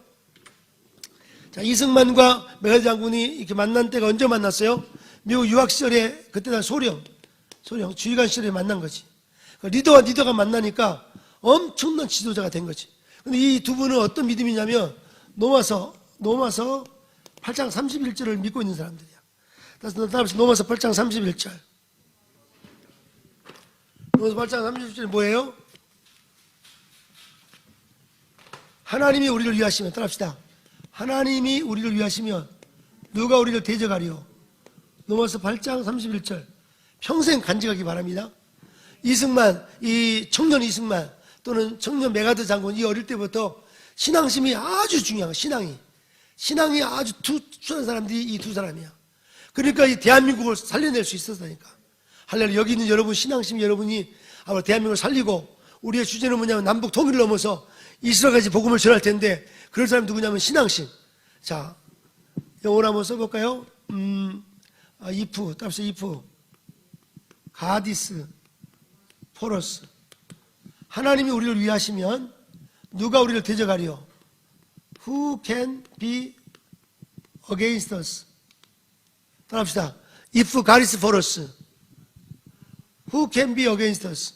자, 이승만과 메가드 장군이 이렇게 만난 때가 언제 만났어요? 미국 유학 시절에, 그때 난 소령 지휘관 시절에 만난 거지. 리더가 만나니까 엄청난 지도자가 된 거지. 근데 이 두 분은 어떤 믿음이냐면 노마서 8장 31절을 믿고 있는 사람들이야. 따라서 노마서 8장 31절. 노마서 8장 31절이 뭐예요? 하나님이 우리를 위하시면, 따라합시다. 하나님이 우리를 위하시면 누가 우리를 대적하리요? 노마서 8장 31절. 평생 간직하기 바랍니다. 이승만, 이 청년 이승만 또는 청년 메가드 장군, 이 어릴 때부터 신앙심이 아주 중요한 거야. 신앙이 아주 투철한 사람들이 이 두 사람이야. 그러니까 이 대한민국을 살려낼 수 있었다니까. 할렐루야. 여기 있는 여러분, 신앙심 여러분이 아마 대한민국을 살리고, 우리의 주제는 뭐냐면 남북 통일을 넘어서 이스라엘까지 복음을 전할 텐데, 그런 사람이 누구냐면 신앙심. 자, 영어로 한번 써볼까요? if, 따라서 if, God is for us. 하나님이 우리를 위하시면 누가 우리를 대적하리요? Who can be against us? 따라합시다. If God is for us, who can be against us?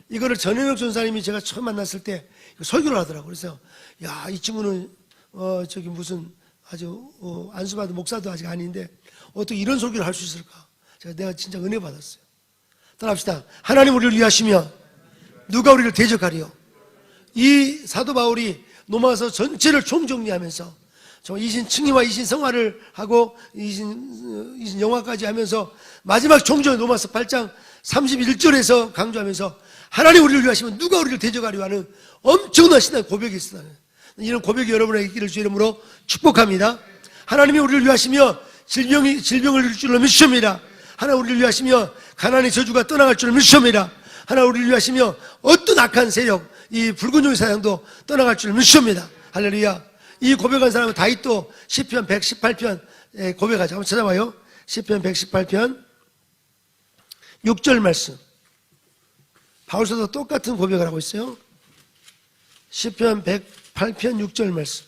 이거를 전현욱 전사님이 제가 처음 만났을 때 설교를 하더라고요. 그래서 야, 이 친구는 저기 무슨 아주 안수받은 목사도 아직 아닌데 어떻게 이런 설교를 할 수 있을까? 내가 진짜 은혜 받았어요. 따라합시다. 하나님 우리를 위하시면 누가 우리를 대적하리요? 이 사도 바울이 로마서 전체를 총정리하면서 이신 칭의와 이신 성화를 하고 이신 영화까지 하면서 마지막 총정 로마서 8장 31절에서 강조하면서 하나님 우리를 위하시면 누가 우리를 대적하리요 하는 엄청난 신앙 고백이 있어요. 이런 고백이 여러분에게 있기를 주의 이름으로 축복합니다. 하나님이 우리를 위하시며 질병을 이룰 줄로 믿습니다. 하나님 우리를 위하시며 가난의 저주가 떠나갈 줄로 믿습니다. 하나님 우리를 위하시며 어떤 악한 세력, 이 붉은 종의 사냥도 떠나갈 줄로 믿습니다. 할렐루야. 이 고백한 사람은 다윗도 시편 118편 고백하죠. 한번 찾아봐요. 시편 118편 6절 말씀. 바울서도 똑같은 고백을 하고 있어요. 시편 108편 6절 말씀.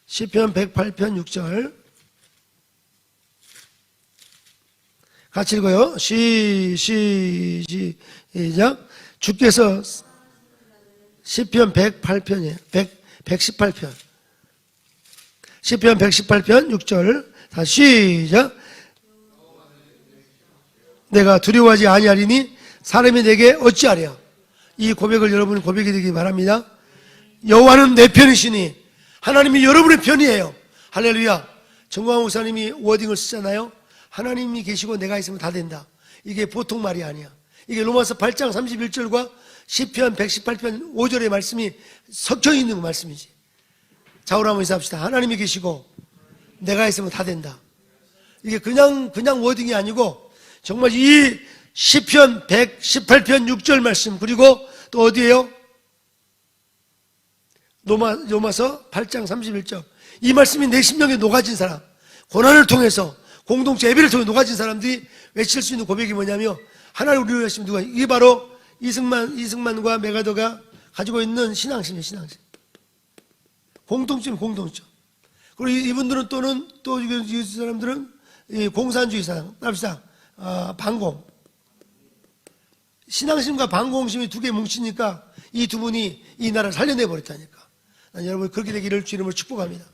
시편 108편 6절 같이 읽어요. 시작. 주께서 시편 108편이에요. 118편. 시편 118편 6절 다시 시작. 내가 두려워하지 아니하리니 사람이 내게 어찌하랴. 이 고백을 여러분 고백이 되기 바랍니다. 여호와는 내 편이시니 하나님이 여러분의 편이에요. 할렐루야. 정광 목사님이 워딩을 쓰잖아요. 하나님이 계시고 내가 있으면 다 된다. 이게 보통 말이 아니야. 이게 로마서 8장 31절과 시편 118편 5절의 말씀이 섞여 있는 말씀이지. 자우로 한번 인사합시다. 하나님이 계시고 내가 있으면 다 된다. 이게 그냥 워딩이 아니고 정말 이 시편 118편 6절 말씀, 그리고 또 어디에요? 로마서 8장 31절. 이 말씀이 내 심령에 녹아진 사람, 고난을 통해서 공동체 예배를 통해 녹아진 사람들이 외칠 수 있는 고백이 뭐냐면 하나님 우리를 위하시면 누가, 이게 바로 이승만과 메가더가 가지고 있는 신앙심이에요. 신앙심. 공통점. 그리고 이분들은 또 이 사람들은 이 공산주의 사상, 따라합시다. 반공. 신앙심과 반공심이 두 개 뭉치니까 이 두 분이 이 나라를 살려내 버렸다니까. 난 여러분 그렇게 되기를 주님을 축복합니다.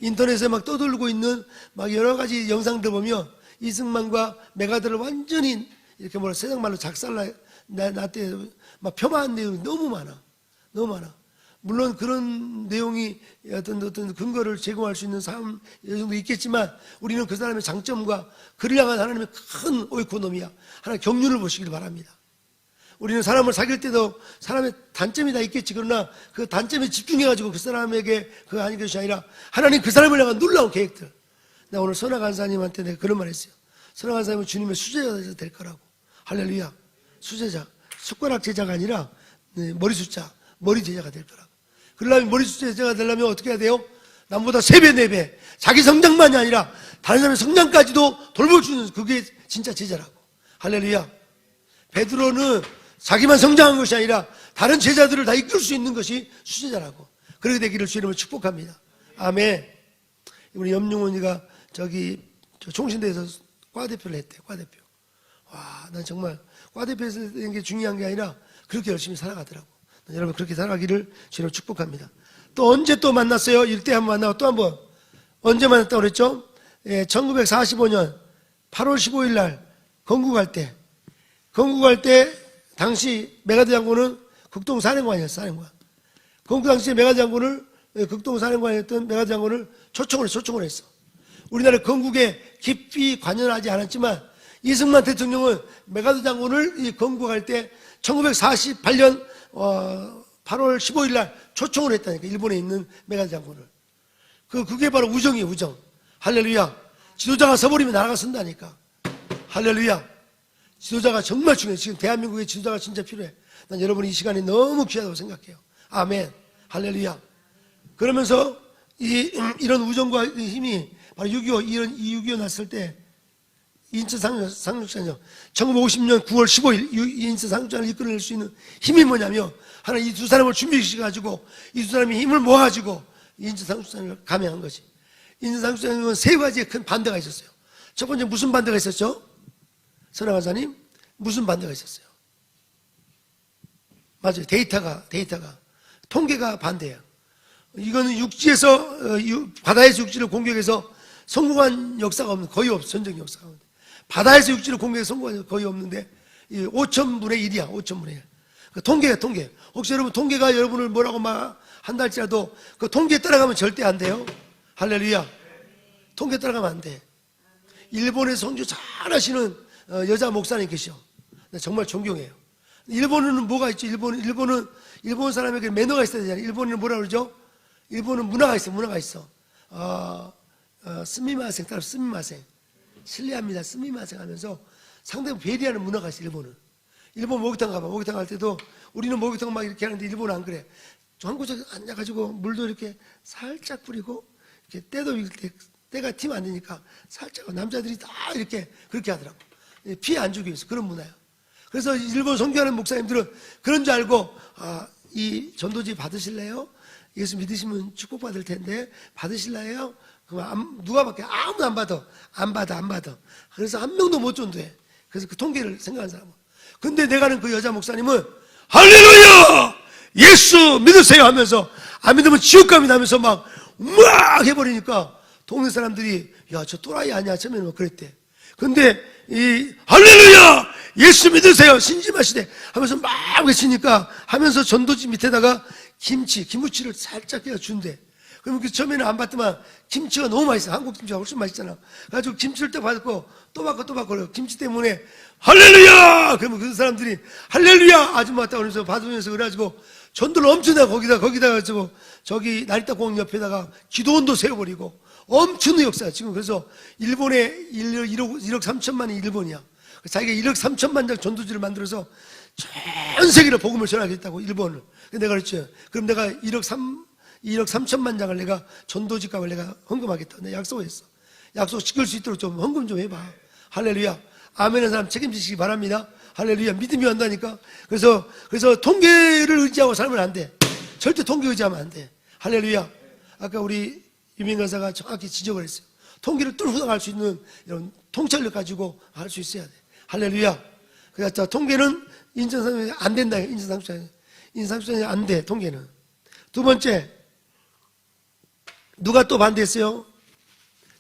인터넷에 막 떠돌고 있는 막 여러 가지 영상들 보면 이승만과 메가더를 완전히 이렇게 세상 말로 작살나 때 막 폄하한 내용이 너무 많아. 물론 그런 내용이 어떤 근거를 제공할 수 있는 사람 정도 있겠지만 우리는 그 사람의 장점과 그를 향한 하나님의 큰 오이코노미야, 하나님 경륜을 보시길 바랍니다. 우리는 사람을 사귈 때도 사람의 단점이 다 있겠지. 그러나 그 단점에 집중해가지고 그 사람에게 그거 아닌 것이 아니라 하나님 그 사람을 향한 놀라운 계획들, 내가 오늘 선화 간사님한테 내가 그런 말 했어요. 선화 간사님은 주님의 수제자가 될 거라고. 할렐루야. 수제자. 숟가락 제자가 아니라 머리 숫자, 머리 제자가 될 거라고. 그러려면 머리 숫자 제자가 되려면 어떻게 해야 돼요? 남보다 3배, 4배. 자기 성장만이 아니라 다른 사람의 성장까지도 돌봐주는 그게 진짜 제자라고. 할렐루야. 베드로는 자기만 성장한 것이 아니라 다른 제자들을 다 이끌 수 있는 것이 수제자라고. 그렇게 되기를 주님을 축복합니다. 아멘. 우리 염용원이가 저기 총신대에서 과대표를 했대요. 과대표. 와, 난 정말 과대표에서 되는 게 중요한 게 아니라 그렇게 열심히 살아가더라고. 여러분 그렇게 살아가기를 주님을 축복합니다. 또 언제 또 만났어요? 이때 한번 만나고 또 한번 언제 만났다고 그랬죠? 1945년 8월 15일 날 건국할 때 당시 메가드 장군은 극동사령관이었어요. 사령관. 건국 당시에 메가드 장군을 극동사령관이었던 메가드 장군을 초청을 했어. 우리나라 건국에 깊이 관여하지 않았지만 이승만 대통령은 메가드 장군을 건국할 때 1948년 8월 15일 날 초청을 했다니까. 일본에 있는 메가드 장군을. 그게 바로 우정이에요. 우정. 할렐루야. 지도자가 서버리면 나라가 선다니까. 할렐루야. 지도자가 정말 중요해. 지금 대한민국의 지도자가 진짜 필요해. 난 여러분이 이 시간이 너무 귀하다고 생각해요. 아멘. 할렐루야. 그러면서 이런 우정과 힘이 바로 6.25 났을 때 인천 상륙전이요. 1950년 9월 15일 인천 상륙전을 이끌어낼 수 있는 힘이 뭐냐면 하나 이 두 사람을 준비시켜가지고 이 두 사람이 힘을 모아가지고 인천 상륙전을 감행한 것이. 인천 상륙전은 3가지의 큰 반대가 있었어요. 첫 번째 무슨 반대가 있었죠? 선화 간사님 무슨 반대가 있었어요? 맞아요. 데이터가 통계가 반대예요. 이거는 바다에서 육지를 공격해서 성공한 역사가 없는, 거의 없어. 전쟁 역사가 없는데 바다에서 육지를 공격해서 성공한 거의 없는데 5,000분의 1이야. 5,000분의 1. 그 통계. 혹시 여러분 통계가 여러분을 뭐라고 막 한다 할지라도 그 통계에 따라가면 절대 안 돼요. 할렐루야. 통계 따라가면 안 돼. 일본에서 성교 잘하시는 여자 목사님 계셔. 나 정말 존경해요. 일본은 뭐가 있죠? 일본 사람에게 매너가 있어야 되잖아요. 일본은 뭐라 그러죠? 일본은 문화가 있어. 스미마생 따라 스미마생. 실례합니다. 스미마생 하면서 상대방 배려하는 문화가 있어. 일본 목욕탕 가봐. 목욕탕 갈 때도 우리는 목욕탕 막 이렇게 하는데 일본은 안 그래. 한 곳에 앉아가지고 물도 이렇게 살짝 뿌리고 이렇게 때가 튀면 안 되니까 살짝 남자들이 다 이렇게 그렇게 하더라고. 피해 안 주기 위해서 그런 문화예요. 그래서 일본 선교하는 목사님들은 그런 줄 알고 이 전도지 받으실래요? 예수 믿으시면 축복받을 텐데 받으실래요? 그럼 누가 받게? 아무도 안 받아. 그래서 한 명도 못 전도해. 그래서 그 통계를 생각하는 사람은. 근데 내가 아는 그 여자 목사님은 할렐루야! 예수 믿으세요 하면서 안 믿으면 지옥 갑니다 하면서 막 해버리니까 동네 사람들이 야, 저 또라이 아니야? 처음에는 막 그랬대. 근데 할렐루야! 예수 믿으세요! 신심하시되 하면서 막 외치니까 하면서 전도지 밑에다가 김치를 살짝 그냥 준대. 그러면 처음에는 안 받더만 김치가 너무 맛있어. 한국 김치가 훨씬 맛있잖아. 그래가지고 김치를 또 받고 또 받고 김치 때문에 할렐루야! 그러면 그 사람들이 할렐루야! 아줌마 왔다 그러면서 받으면서 그래가지고 전도를 엄청나게 거기다가 저기 나리타 공원 옆에다가 기도원도 세워버리고 엄청난 역사야. 지금 그래서 일본에 1억 3천만이 일본이야. 자기가 1억 3천만 장 전도지를 만들어서 전 세계로 복음을 전하겠다고 일본을. 내가 그랬죠. 그럼 내가 1억 3천만 장을 내가 전도지 값을 내가 헌금하겠다. 내가 약속했어. 약속 지킬 수 있도록 좀 헌금 좀 해봐. 할렐루야. 아멘한 사람 책임지시기 바랍니다. 할렐루야. 믿음이 온다니까. 그래서 통계를 의지하고 살면 안 돼. 절대 통계 의지하면 안 돼. 할렐루야. 아까 우리 유민 간사가 정확히 지적을 했어요. 통계를 뚫고 나갈 수 있는 이런 통찰력 가지고 할 수 있어야 돼. 할렐루야. 그래서 통계는 인천상수전이 안 된다. 인천상수전이 안 돼. 통계는. 두 번째, 누가 또 반대했어요?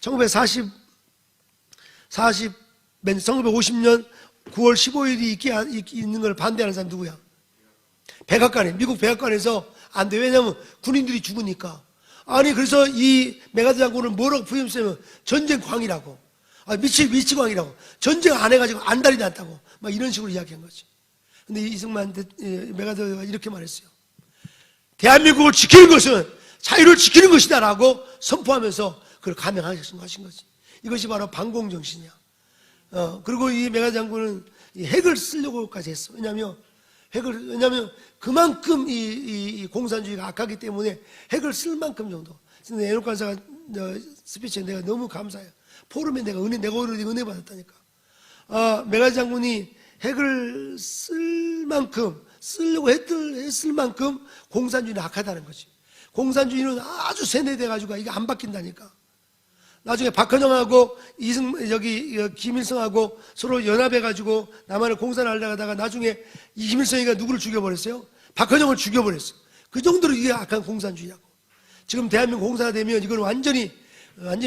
1950년 9월 15일이 있는 걸 반대하는 사람 누구야? 미국 백악관에서 안 돼. 왜냐하면 군인들이 죽으니까. 아니, 그래서 이 메가드 장군을 뭐라고 부임했으면 전쟁광이라고. 미치광이라고. 전쟁 안 해가지고 안달이 났다고. 막 이런 식으로 이야기한 거지. 근데 이승만 메가드가 이렇게 말했어요. 대한민국을 지키는 것은 자유를 지키는 것이다라고 선포하면서 그걸 감행하신 거지. 이것이 바로 반공정신이야. 그리고 이 메가 장군은 이 핵을 쓰려고까지 했어. 왜냐하면 그만큼 이 공산주의가 악하기 때문에 핵을 쓸 만큼 정도. 근데 에녹 간사가 스피치에 내가 너무 감사해요. 포럼에 내가 은혜 받았다니까. 메가 장군이 핵을 쓸 만큼, 쓰려고 했을 만큼 공산주의는 악하다는 거지. 공산주의는 아주 세뇌돼가지고 이게 안 바뀐다니까. 나중에 박헌영하고 김일성하고 서로 연합해가지고 남한을 공산을 하려고 하다가 나중에 이 김일성이가 누구를 죽여버렸어요? 박헌영을 죽여버렸어. 그 정도로 이게 악한 공산주의라고. 지금 대한민국 공산화 되면 이건 완전히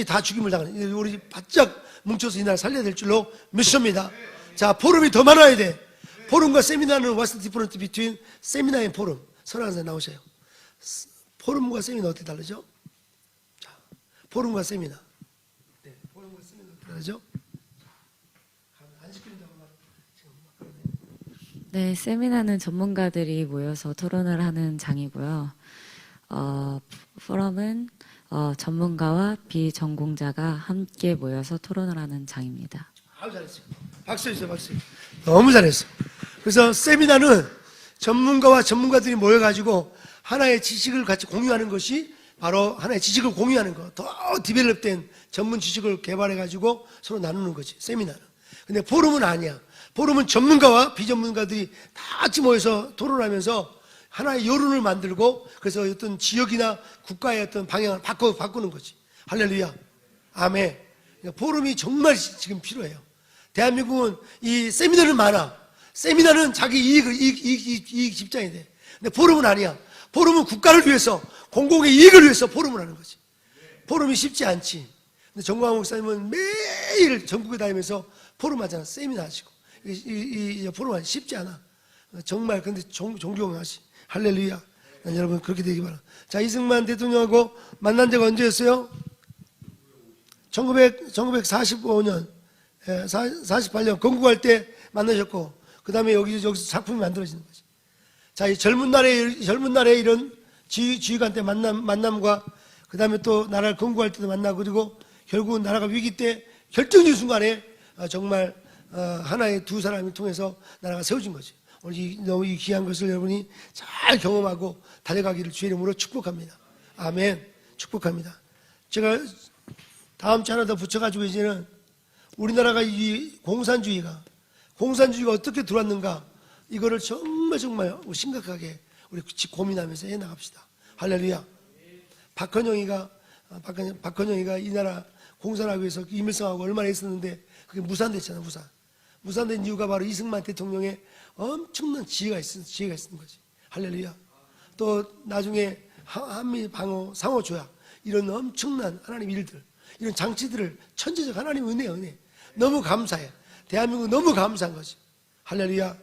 다 죽임을 당하는, 우리 바짝 뭉쳐서 이 나라 살려야 될 줄로 믿습니다. 자, 포럼이 더 많아야 돼. 포럼과 세미나는 what's the difference between 세미나 and 포럼? 설아선생 나오세요. 포럼과 세미나 어떻게 다르죠? 자, 포럼과 세미나. 네, 포럼과 세미나 어떻게 다르죠? 안 시킨다고 지금 막 그러네. 네, 세미나는 전문가들이 모여서 토론을 하는 장이고요. 포럼은 전문가와 비전공자가 함께 모여서 토론을 하는 장입니다. 아주 잘했어요. 박수 주세요, 박수. 너무 잘했어. 그래서 세미나는 전문가들이 모여가지고 하나의 지식을 같이 공유하는 것이 바로 하나의 지식을 공유하는 거. 더 디벨롭된 전문 지식을 개발해가지고 서로 나누는 거지, 세미나는. 근데 포럼은 아니야. 포럼은 전문가와 비전문가들이 다 같이 모여서 토론하면서 하나의 여론을 만들고 그래서 어떤 지역이나 국가의 어떤 방향을 바꾸는 거지. 할렐루야. 아멘. 포럼이 정말 지금 필요해요. 대한민국은 이 세미나는 많아. 세미나는 자기 이익 집장이 돼. 근데 포럼은 아니야. 포럼은 국가를 위해서, 공공의 이익을 위해서 포럼을 하는 거지. 포럼이 쉽지 않지. 근데 정광훈 목사님은 매일 전국에 다니면서 포럼 하잖아. 세미나 하시고. 이 포럼 하기 쉽지 않아. 정말 근데 존경하시. 할렐루야. 난 여러분 그렇게 되기 바랍니다. 자, 이승만 대통령하고 만난 데가 언제였어요? 1945년, 48년 건국할 때 만나셨고, 그 다음에 여기서 작품이 만들어지는 거지. 자, 이 젊은 날에 이런 지휘관 때 만남과, 그 다음에 또 나라를 건국할 때도 만나고, 그리고 결국은 나라가 위기 때 결정적인 순간에 정말 하나의 두 사람을 통해서 나라가 세워진 거지. 오늘 너무 이 귀한 것을 여러분이 잘 경험하고 달려가기를 주의 이름으로 축복합니다. 아멘. 축복합니다. 제가 다음 주 하나 더 붙여가지고 이제는 우리나라가 이 공산주의가 어떻게 들어왔는가, 이거를 정말 심각하게 우리 고민하면서 해나갑시다. 할렐루야. 박헌영이가 이 나라 공산하기 위해서 이밀성하고 얼마나 했었는데 그게 무산됐잖아. 무산된 이유가 바로 이승만 대통령의 엄청난 지혜가 있는 거지. 할렐루야. 또 나중에 한미 방어 상호 조약, 이런 엄청난 하나님 일들, 이런 장치들을 천재적 하나님 은혜 너무 감사해. 대한민국 너무 감사한 거지. 할렐루야.